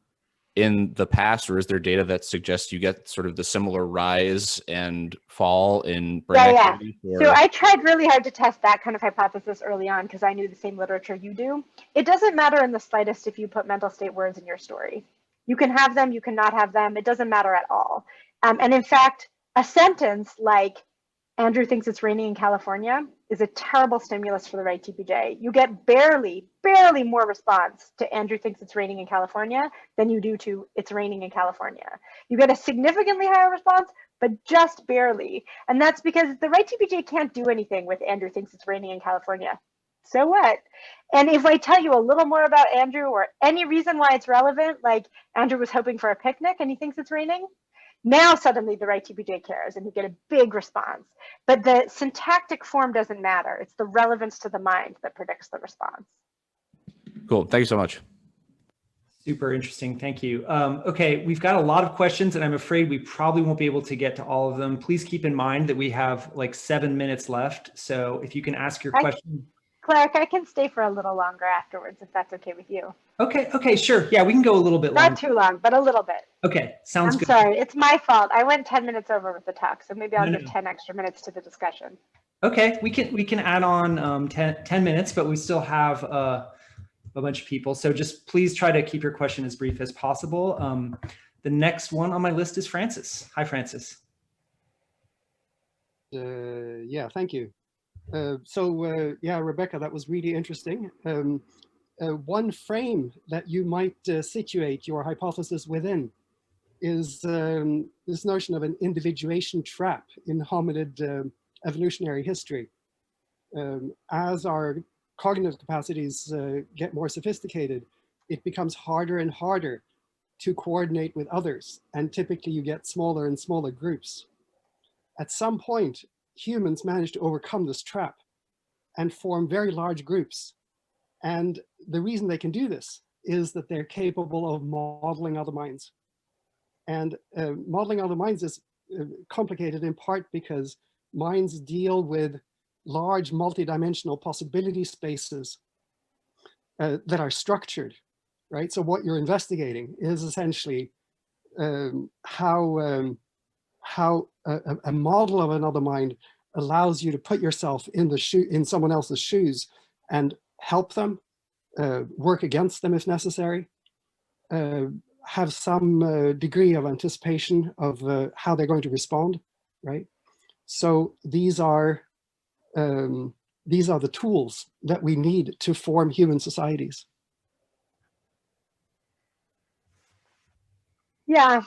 in the past, or is there data that suggests you get sort of the similar rise and fall in brain activity? Yeah. So I tried really hard to test that kind of hypothesis early on because I knew the same literature you do. It doesn't matter in the slightest if you put mental state words in your story. You can have them, you cannot have them. It doesn't matter at all. And in fact, a sentence like, Andrew thinks it's raining in California is a terrible stimulus for the right TPJ. You get barely more response to Andrew thinks it's raining in California than you do to it's raining in California. You get a significantly higher response, but just barely. And that's because the right TPJ can't do anything with Andrew thinks it's raining in California. So what? And if I tell you a little more about Andrew or any reason why it's relevant, like Andrew was hoping for a picnic and he thinks it's raining, now suddenly the right TPJ cares and you get a big response. But the syntactic form doesn't matter. It's the relevance to the mind that predicts the response. Cool. Thank you so much. Super interesting. Thank you. Okay, we've got a lot of questions and I'm afraid we probably won't be able to get to all of them. Please keep in mind that we have like 7 minutes left. So if you can ask your question. Clark, I can stay for a little longer afterwards if that's okay with you. Okay, sure. Yeah, we can go a little bit longer. Not too long, but a little bit. Okay, sounds good. I'm sorry, it's my fault. I went 10 minutes over with the talk, so maybe I'll give 10 extra minutes to the discussion. Okay, we can add on 10 minutes, but we still have a bunch of people. So just please try to keep your question as brief as possible. The next one on my list is Francis. Hi, Francis. Yeah, thank you. Yeah, Rebecca, that was really interesting. One frame that you might situate your hypothesis within is this notion of an individuation trap in hominid evolutionary history. As our cognitive capacities get more sophisticated, it becomes harder and harder to coordinate with others, and typically you get smaller and smaller groups. At some point, humans manage to overcome this trap and form very large groups. And the reason they can do this is that they're capable of modeling other minds. And modeling other minds is complicated in part because minds deal with large multidimensional possibility spaces that are structured, right? So what you're investigating is essentially how a model of another mind allows you to put yourself in someone else's shoes and help them, work against them if necessary, have some degree of anticipation of how they're going to respond, right? So these are the tools that we need to form human societies. Yeah,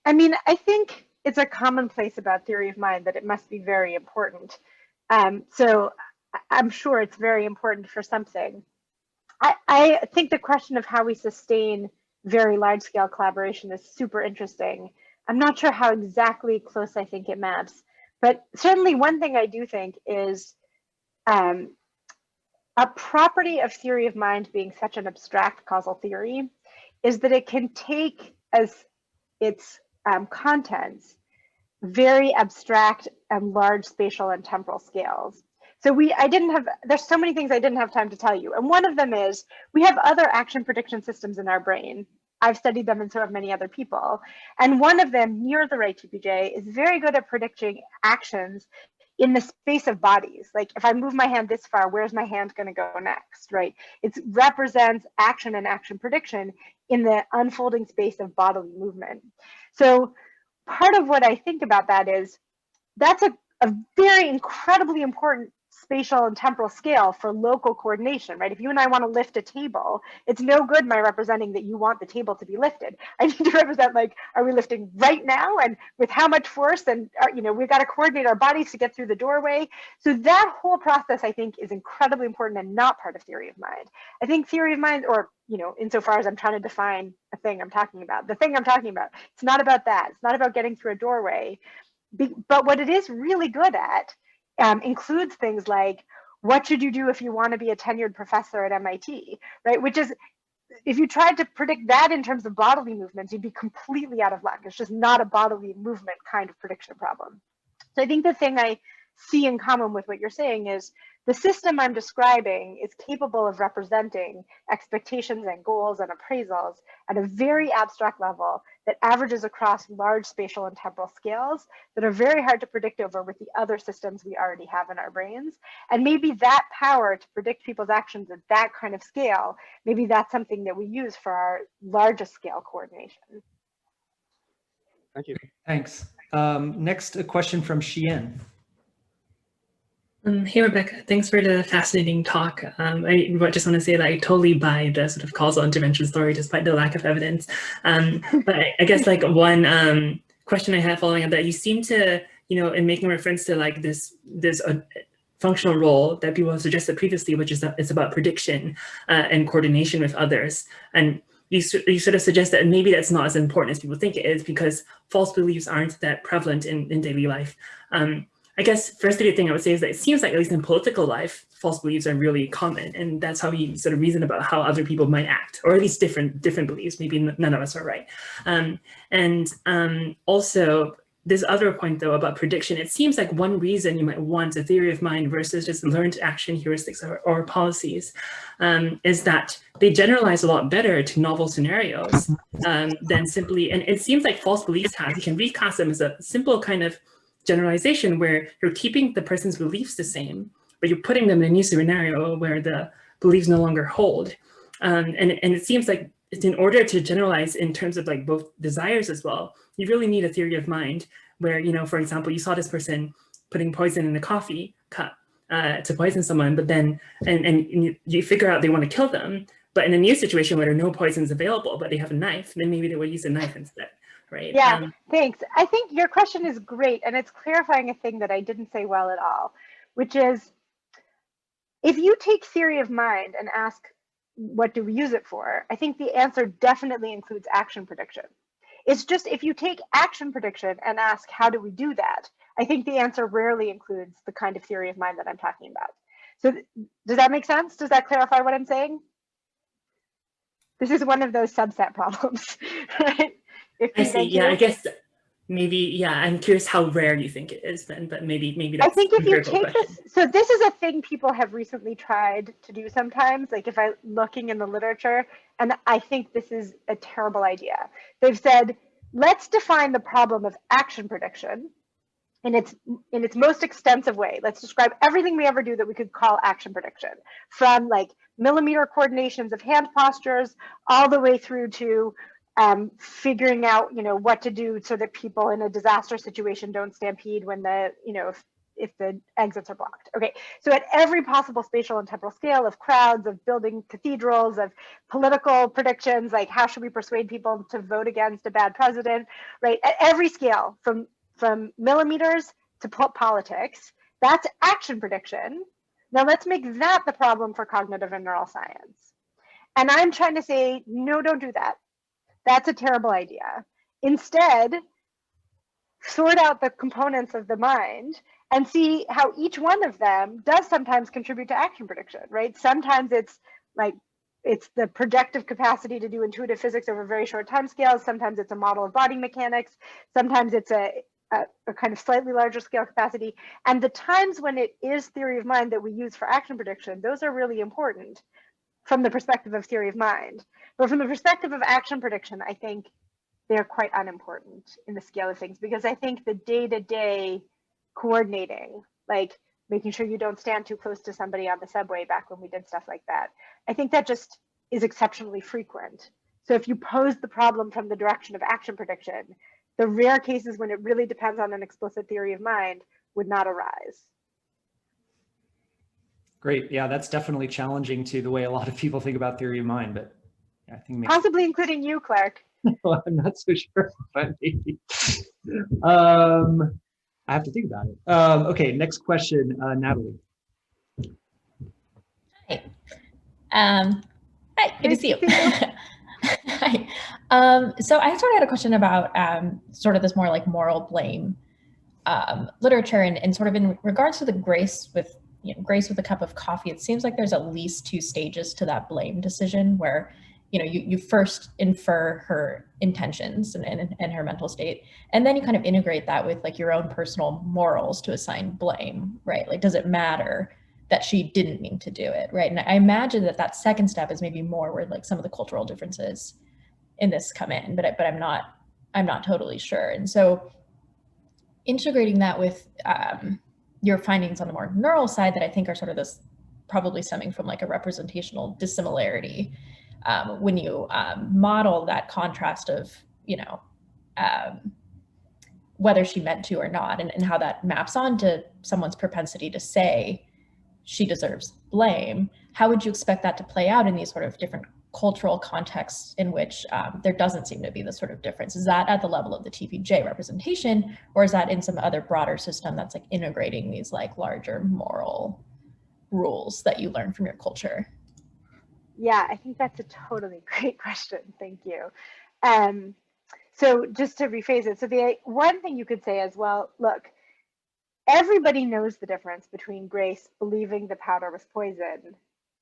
I mean, I think it's a commonplace about theory of mind that it must be very important. So I'm sure it's very important for something. I think the question of how we sustain very large scale collaboration is super interesting. I'm not sure how exactly close I think it maps, but certainly one thing I do think is a property of theory of mind being such an abstract causal theory is that it can take as its contents very abstract and large spatial and temporal scales. So there's so many things I didn't have time to tell you. And one of them is we have other action prediction systems in our brain. I've studied them and so have many other people. And one of them near the right TPJ is very good at predicting actions in the space of bodies. Like if I move my hand this far, where's my hand going to go next, right? It represents action and action prediction in the unfolding space of bodily movement. So part of what I think about that is that's a very incredibly important spatial and temporal scale for local coordination, right? If you and I want to lift a table, it's no good my representing that you want the table to be lifted. I need to represent, like, are we lifting right now and with how much force, and you know, we've got to coordinate our bodies to get through the doorway. So that whole process, I think, is incredibly important and not part of theory of mind. I think theory of mind, or, you know, insofar as I'm trying to define a thing I'm talking about, the thing I'm talking about, it's not about that. It's not about getting through a doorway. But what it is really good at includes things like, what should you do if you want to be a tenured professor at MIT, right? Which is, if you tried to predict that in terms of bodily movements, you'd be completely out of luck. It's just not a bodily movement kind of prediction problem. So I think the thing I see in common with what you're saying is the system I'm describing is capable of representing expectations and goals and appraisals at a very abstract level that averages across large spatial and temporal scales that are very hard to predict over with the other systems we already have in our brains. And maybe that power to predict people's actions at that kind of scale, maybe that's something that we use for our largest scale coordination. Thank you. Thanks. Next, a question from Xian. Hey, Rebecca, thanks for the fascinating talk. I just want to say that I totally buy the sort of causal intervention story despite the lack of evidence. But I guess like one question I have following up that, you seem to, you know, in making reference to like this functional role that people have suggested previously, which is that it's about prediction and coordination with others. And you sort of suggest that maybe that's not as important as people think it is because false beliefs aren't that prevalent in daily life. I guess firstly, the thing I would say is that it seems like, at least in political life, false beliefs are really common, and that's how we sort of reason about how other people might act, or at least different beliefs. Maybe none of us are right. Also, this other point though about prediction, it seems like one reason you might want a theory of mind versus just learned action heuristics or policies is that they generalize a lot better to novel scenarios than simply, and it seems like false beliefs you can recast them as a simple kind of generalization where you're keeping the person's beliefs the same, but you're putting them in a new scenario where the beliefs no longer hold. And it seems like in order to generalize in terms of like both desires as well, you really need a theory of mind where, you know, for example, you saw this person putting poison in a coffee cup to poison someone, but then, and you figure out they want to kill them, but in a new situation where there are no poisons available, but they have a knife, then maybe they would use a knife instead. Right. Yeah, thanks. I think your question is great, and it's clarifying a thing that I didn't say well at all, which is, if you take theory of mind and ask, what do we use it for? I think the answer definitely includes action prediction. It's just, if you take action prediction and ask, how do we do that? I think the answer rarely includes the kind of theory of mind that I'm talking about. So does that make sense? Does that clarify what I'm saying? This is one of those subset problems, right? I see. Yeah, I guess maybe. Yeah, I'm curious how rare you think it is then, but maybe that's I think if you take question. this, so this is a thing people have recently tried to do sometimes. Like if I'm looking in the literature, and I think this is a terrible idea. They've said, let's define the problem of action prediction in its most extensive way. Let's describe everything we ever do that we could call action prediction, from like millimeter coordinations of hand postures all the way through to figuring out, you know, what to do so that people in a disaster situation don't stampede when the, you know, if the exits are blocked. Okay, so at every possible spatial and temporal scale of crowds, of building cathedrals, of political predictions, like how should we persuade people to vote against a bad president, right? At every scale, from millimeters to politics, that's action prediction. Now let's make that the problem for cognitive and neural science. And I'm trying to say, no, don't do that. That's a terrible idea. Instead, sort out the components of the mind and see how each one of them does sometimes contribute to action prediction, right? Sometimes it's like, it's the projective capacity to do intuitive physics over very short time scales. Sometimes it's a model of body mechanics. Sometimes it's a kind of slightly larger scale capacity. And the times when it is theory of mind that we use for action prediction, those are really important from the perspective of theory of mind. But from the perspective of action prediction, I think they're quite unimportant in the scale of things, because I think the day-to-day coordinating like making sure you don't stand too close to somebody on the subway back when we did stuff like that. I think that just is exceptionally frequent. So if you pose the problem from the direction of action prediction, the rare cases when it really depends on an explicit theory of mind would not arise. Great. Yeah, that's definitely challenging to the way a lot of people think about theory of mind, but I think possibly including you, Clark. Well, I'm not so sure, but maybe. I have to think about it. Okay, next question, Natalie. Hi. Hi, good to see you. Hi. So I sort of had a question about sort of this more like moral blame literature, and sort of in regards to the grace with a cup of coffee. It seems like there's at least 2 stages to that blame decision where you first infer her intentions and her mental state, and then you kind of integrate that with like your own personal morals to assign blame, right? Like, does it matter that she didn't mean to do it, right? And I imagine that second step is maybe more where like some of the cultural differences in this come in, but I'm not totally sure. And so integrating that with your findings on the more neural side that I think are sort of this probably stemming from like a representational dissimilarity when you model that contrast of, whether she meant to or not, and how that maps onto someone's propensity to say she deserves blame. How would you expect that to play out in these sort of different cultural contexts in which there doesn't seem to be this sort of difference? Is that at the level of the TPJ representation, or is that in some other broader system that's like integrating these like larger moral rules that you learn from your culture? Yeah, I think that's a totally great question. Thank you. So just to rephrase it, so the one thing you could say is, well, look, everybody knows the difference between Grace believing the powder was poison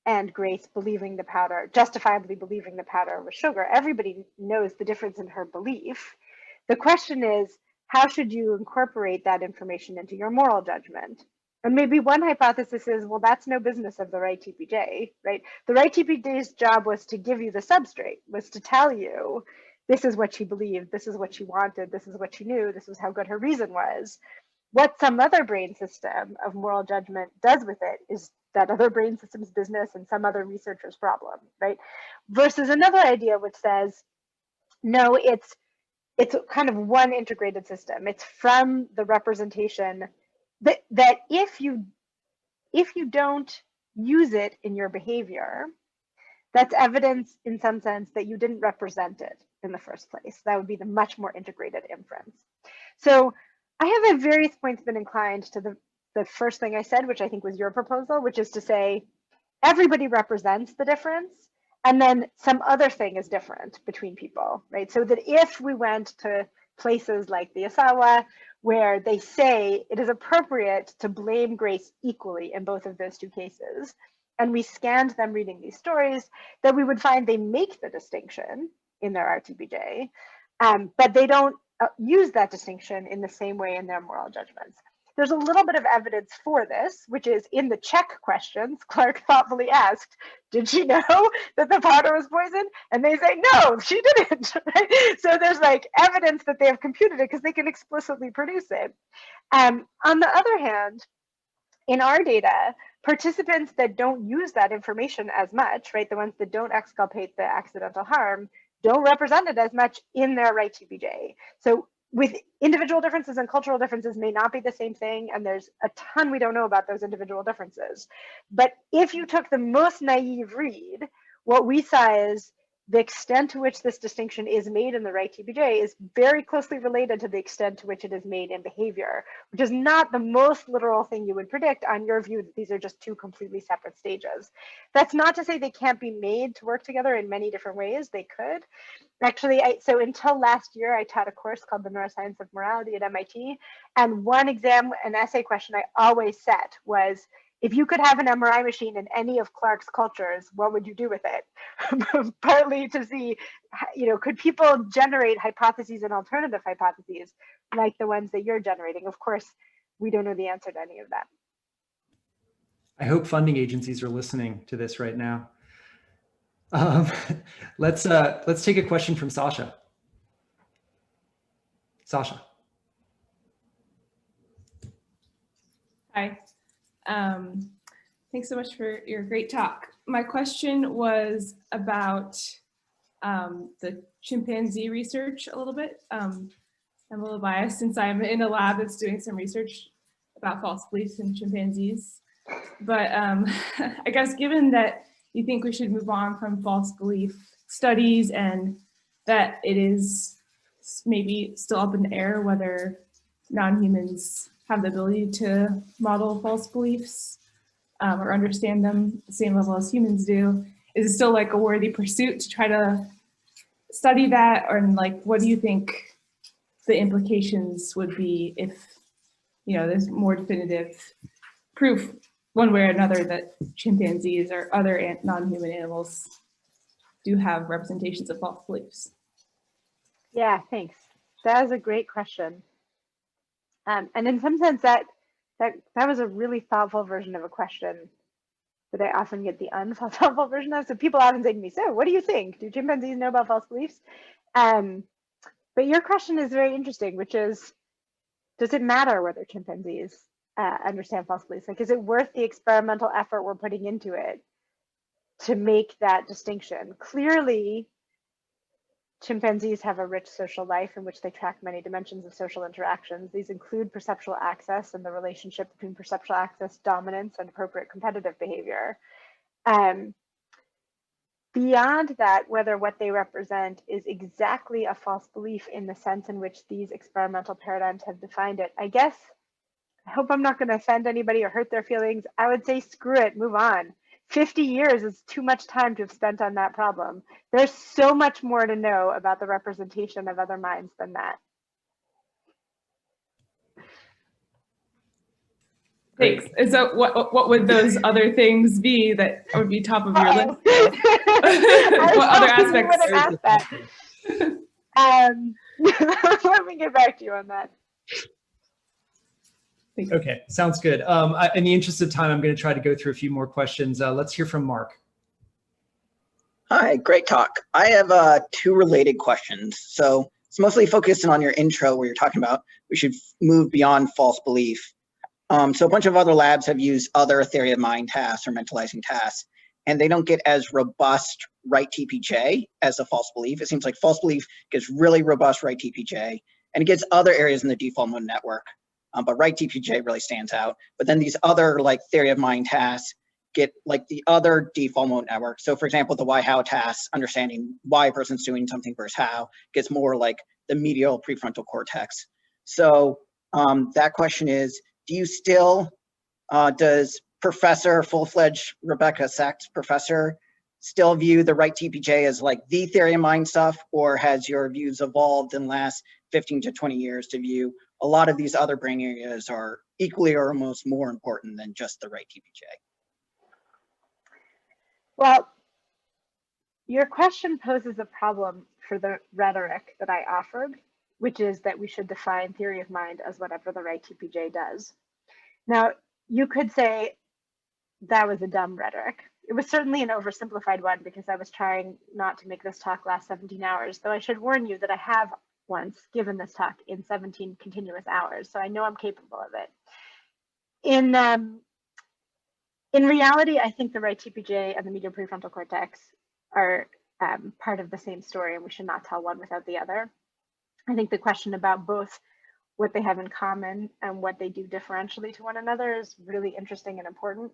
and Grace believing the powder, justifiably believing the powder was sugar. Everybody knows the difference in her belief. The question is, how should you incorporate that information into your moral judgment? And maybe one hypothesis is, well, that's no business of the right TPJ, right? The right TPJ's job was to give you the substrate, was to tell you, this is what she believed, this is what she wanted, this is what she knew, this was how good her reason was. What some other brain system of moral judgment does with it is that other brain system's business and some other researcher's problem, right? Versus another idea which says, no, it's kind of one integrated system. It's from the representation that if you don't use it in your behavior, that's evidence in some sense that you didn't represent it in the first place. That would be the much more integrated inference. So I have at various points been inclined to the first thing I said, which I think was your proposal, which is to say everybody represents the difference, and then some other thing is different between people, right? So that if we went to places like the Asawa, where they say it is appropriate to blame Grace equally in both of those 2 cases, and we scanned them reading these stories, that we would find they make the distinction in their RTPJ, but they don't use that distinction in the same way in their moral judgments. There's a little bit of evidence for this, which is in the check questions. Clark thoughtfully asked, did she know that the powder was poison? And they say, no, she didn't. Right? So there's like evidence that they have computed it because they can explicitly produce it. On the other hand, in our data, participants that don't use that information as much, right, the ones that don't exculpate the accidental harm, don't represent it as much in their right TPJ. So with individual differences and cultural differences may not be the same thing, and there's a ton we don't know about those individual differences. But if you took the most naive read, what we saw is the extent to which this distinction is made in the right TPJ is very closely related to the extent to which it is made in behavior, which is not the most literal thing you would predict on your view that these are just 2 completely separate stages. That's not to say they can't be made to work together in many different ways. They could. Actually, so until last year, I taught a course called the Neuroscience of Morality at MIT. And one an essay question I always set was, if you could have an MRI machine in any of Clark's cultures, what would you do with it? Partly to see, could people generate hypotheses and alternative hypotheses like the ones that you're generating? Of course, we don't know the answer to any of that. I hope funding agencies are listening to this right now. Let's take a question from Sasha. Sasha. Hi. Thanks so much for your great talk. My question was about the chimpanzee research a little bit. I'm a little biased since I'm in a lab that's doing some research about false beliefs in chimpanzees. But I guess given that you think we should move on from false belief studies and that it is maybe still up in the air whether non-humans have the ability to model false beliefs or understand them at the same level as humans do, is it still like a worthy pursuit to try to study that? Or like, what do you think the implications would be if, you know, there's more definitive proof one way or another that chimpanzees or other non-human animals do have representations of false beliefs? Yeah, thanks. That is a great question. And in some sense, that was a really thoughtful version of a question that I often get the unthoughtful version of. So people often say to me, so what do you think? Do chimpanzees know about false beliefs? But your question is very interesting, which is, does it matter whether chimpanzees understand false beliefs? Like, is it worth the experimental effort we're putting into it to make that distinction? Clearly, chimpanzees have a rich social life in which they track many dimensions of social interactions. These include perceptual access and the relationship between perceptual access, dominance, and appropriate competitive behavior. Beyond that, whether what they represent is exactly a false belief in the sense in which these experimental paradigms have defined it, I guess, I hope I'm not going to offend anybody or hurt their feelings. I would say, screw it, move on. 50 years is too much time to have spent on that problem. There's so much more to know about the representation of other minds than that. Thanks. And so what would those other things be that would be top of your list? What other aspects? Let me get back to you on that. Okay, sounds good. In the interest of time, I'm going to try to go through a few more questions. Let's hear from Mark. Hi, great talk. I have two related questions. So it's mostly focused on your intro where you're talking about we should move beyond false belief. So a bunch of other labs have used other theory of mind tasks or mentalizing tasks, and they don't get as robust right TPJ as a false belief. It seems like false belief gets really robust right TPJ, and it gets other areas in the default mode network. But right TPJ really stands out. But then these other like theory of mind tasks get like the other default mode network. So for example, the why how tasks, understanding why a person's doing something versus how, gets more like the medial prefrontal cortex. So that question is, do you still, does Professor full-fledged Rebecca Saxe professor still view the right TPJ as like the theory of mind stuff, or has your views evolved in the last 15 to 20 years to view a lot of these other brain areas are equally or almost more important than just the right TPJ? Well, your question poses a problem for the rhetoric that I offered, which is that we should define theory of mind as whatever the right TPJ does. Now, you could say that was a dumb rhetoric. It was certainly an oversimplified one because I was trying not to make this talk last 17 hours, though I should warn you that I have once given this talk in 17 continuous hours, so I know I'm capable of it. In reality, I think the right TPJ and the medial prefrontal cortex are part of the same story, and we should not tell one without the other. I think the question about both what they have in common and what they do differentially to one another is really interesting and important.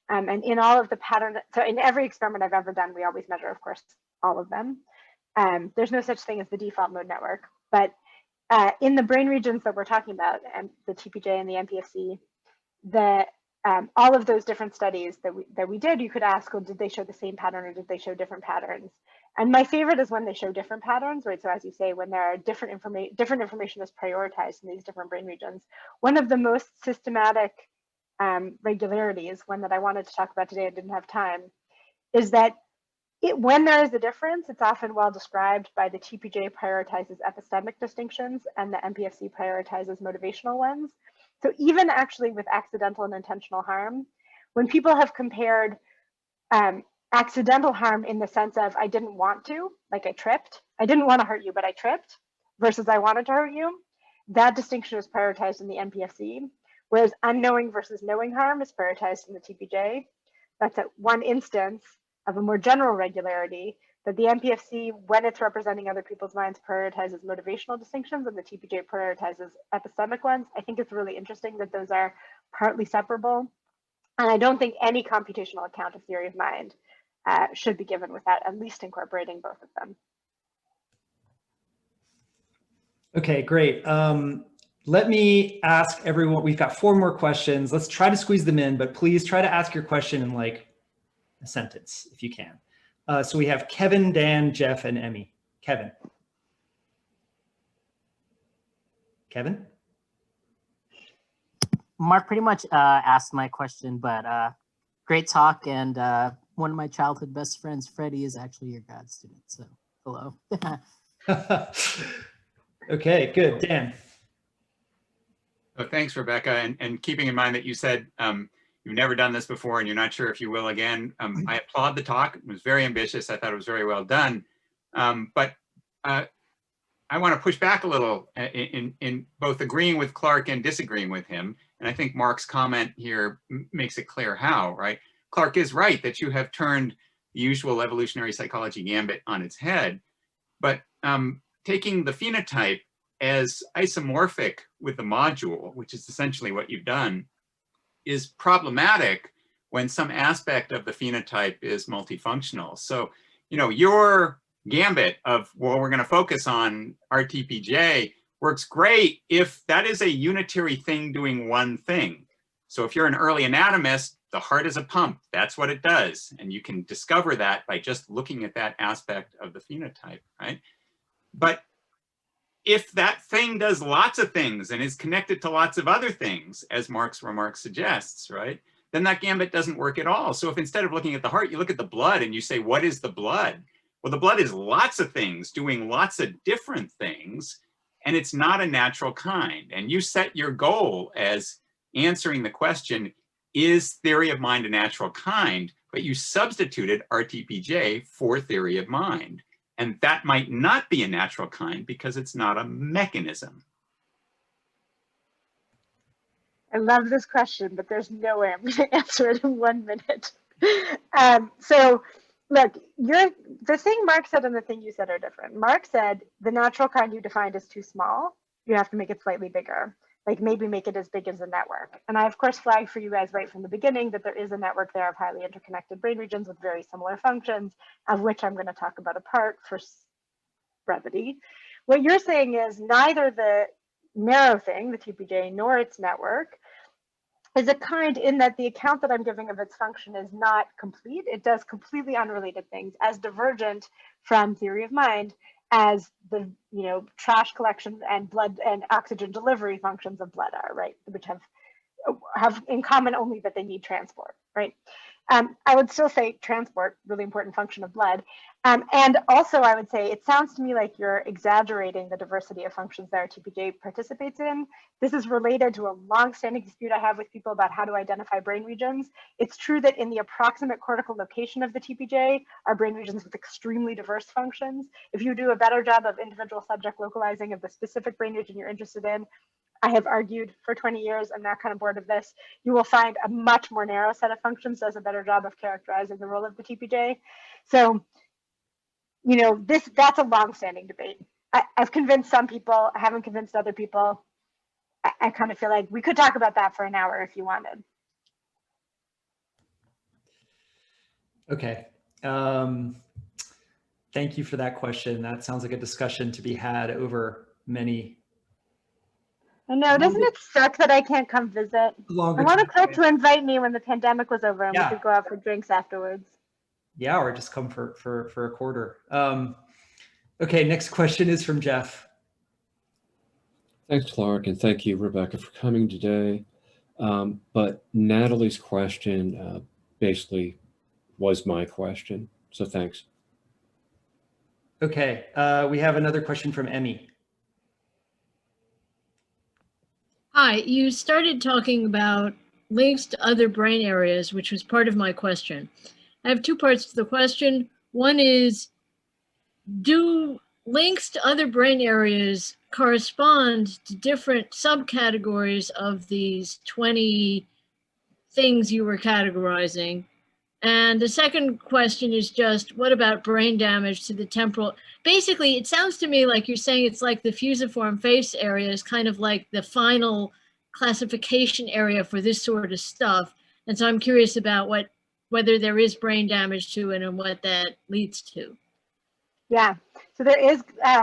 And in all of the pattern, so in every experiment I've ever done, we always measure, of course, all of them. There's no such thing as the default mode network, but in the brain regions that we're talking about, and the TPJ and the MPFC, all of those different studies that we did, you could ask, well, did they show the same pattern or did they show different patterns? And my favorite is when they show different patterns, right? So as you say, when there are different information is prioritized in these different brain regions. One of the most systematic regularities, one that I wanted to talk about today, I didn't have time, is that when there is a difference, it's often well described by the TPJ prioritizes epistemic distinctions and the MPFC prioritizes motivational ones. So even actually with accidental and intentional harm, when people have compared accidental harm in the sense of I didn't want to, like I tripped, I didn't want to hurt you, but I tripped, versus I wanted to hurt you, that distinction is prioritized in the MPFC. whereas unknowing versus knowing harm is prioritized in the TPJ. That's at one instance of a more general regularity that the MPFC, when it's representing other people's minds, prioritizes motivational distinctions and the TPJ prioritizes epistemic ones. I think it's really interesting that those are partly separable. And I don't think any computational account of theory of mind should be given without at least incorporating both of them. Okay, great. Let me ask everyone, we've got 4 more questions. Let's try to squeeze them in, but please try to ask your question in like a sentence if you can. So we have Kevin, Dan, Jeff, and Emmy. Kevin. Kevin? Mark pretty much asked my question, but great talk. And one of my childhood best friends, Freddie, is actually your grad student. So hello. Okay, good. Dan. Oh, thanks, Rebecca. And keeping in mind that you said you've never done this before and you're not sure if you will again, I applaud the talk. It was very ambitious. I thought it was very well done. But I want to push back a little in both agreeing with Clark and disagreeing with him. And I think Mark's comment here makes it clear how, right? Clark is right that you have turned the usual evolutionary psychology gambit on its head. But taking the phenotype as isomorphic with the module, which is essentially what you've done, is problematic when some aspect of the phenotype is multifunctional. So, you know, your gambit of, well, we're going to focus on RTPJ works great if that is a unitary thing doing one thing. So if you're an early anatomist, the heart is a pump. That's what it does. And you can discover that by just looking at that aspect of the phenotype, right? But if that thing does lots of things and is connected to lots of other things, as Mark's remark suggests, right, then that gambit doesn't work at all. So if instead of looking at the heart, you look at the blood and you say, what is the blood? Well, the blood is lots of things doing lots of different things, and it's not a natural kind. And you set your goal as answering the question, is theory of mind a natural kind? But you substituted RTPJ for theory of mind. And that might not be a natural kind because it's not a mechanism. I love this question, but there's no way I'm going to answer it in 1 minute. So look, the thing Mark said and the thing you said are different. Mark said the natural kind you defined is too small. You have to make it slightly bigger, like maybe make it as big as a network. And I, of course, flagged for you guys right from the beginning that there is a network there of highly interconnected brain regions with very similar functions, of which I'm going to talk about apart for brevity. What you're saying is neither the narrow thing, the TPJ, nor its network is a kind in that the account that I'm giving of its function is not complete. It does completely unrelated things as divergent from theory of mind as the trash collection and blood and oxygen delivery functions of blood are, right? Which have in common only that they need transport, right? I would still say transport, really important function of blood. And also I would say, it sounds to me like you're exaggerating the diversity of functions that RTPJ participates in. This is related to a long-standing dispute I have with people about how to identify brain regions. It's true that in the approximate cortical location of the TPJ are brain regions with extremely diverse functions. If you do a better job of individual subject localizing of the specific brain region you're interested in, I have argued for 20 years, I'm now kind of bored of this, you will find a much more narrow set of functions does a better job of characterizing the role of the TPJ. So, that's a long-standing debate. I've convinced some people, I haven't convinced other people. I kind of feel like we could talk about that for an hour if you wanted. Okay. Thank you for that question. That sounds like a discussion to be had over many. I know, doesn't it suck that I can't come visit? I wanted Clark to invite me when the pandemic was over and we could go out for drinks afterwards. Yeah, or just come for a quarter. Okay, next question is from Jeff. Thanks, Clark, and thank you, Rebecca, for coming today. But Natalie's question basically was my question, so thanks. Okay, we have another question from Emmy. Hi, you started talking about links to other brain areas, which was part of my question. I have 2 parts to the question. One is, do links to other brain areas correspond to different subcategories of these 20 things you were categorizing? And the second question is just, what about brain damage to the temporal? Basically, it sounds to me like you're saying it's like the fusiform face area is kind of like the final classification area for this sort of stuff. And so I'm curious about whether there is brain damage to it and what that leads to. Yeah, so there is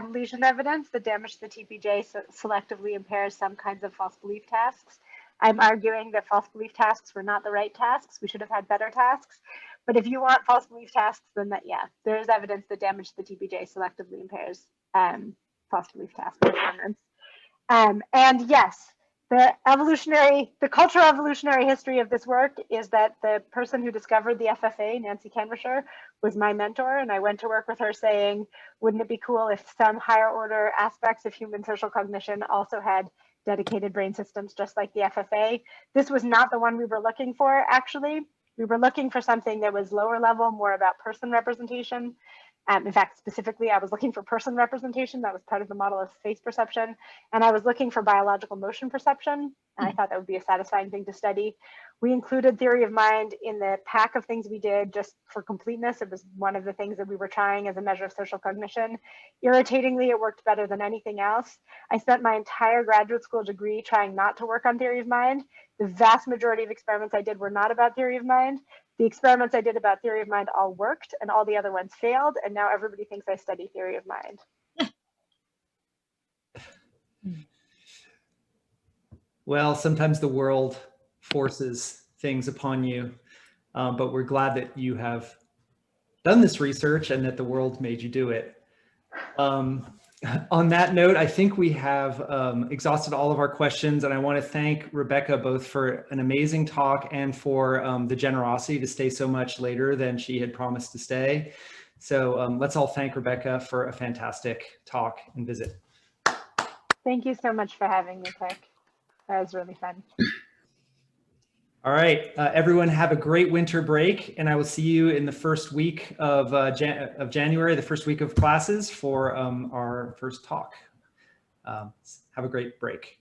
lesion evidence that damage to the TPJ selectively impairs some kinds of false belief tasks. I'm arguing that false belief tasks were not the right tasks. We should have had better tasks. But if you want false belief tasks, then that, yeah, there is evidence that damage to the TPJ selectively impairs false belief task performance. And yes, the cultural evolutionary history of this work is that the person who discovered the FFA, Nancy Kenrisher, was my mentor, and I went to work with her saying, wouldn't it be cool if some higher order aspects of human social cognition also had dedicated brain systems just like the FFA? This was not the one we were looking for, actually. We were looking for something that was lower level, more about person representation. In fact, specifically, I was looking for person representation. That was part of the model of face perception. And I was looking for biological motion perception. And I thought that would be a satisfying thing to study. We included theory of mind in the pack of things we did just for completeness. It was one of the things that we were trying as a measure of social cognition. Irritatingly, it worked better than anything else. I spent my entire graduate school degree trying not to work on theory of mind. The vast majority of experiments I did were not about theory of mind. The experiments I did about theory of mind all worked and all the other ones failed. And now everybody thinks I study theory of mind. Well, sometimes the world forces things upon you, but we're glad that you have done this research and that the world made you do it. On that note, I think we have exhausted all of our questions, and I want to thank Rebecca both for an amazing talk and for the generosity to stay so much later than she had promised to stay. So let's all thank Rebecca for a fantastic talk and visit. Thank you so much for having me, Kirk. That was really fun. All right, everyone have a great winter break, and I will see you in the first week of January, the first week of classes for our first talk. Have a great break.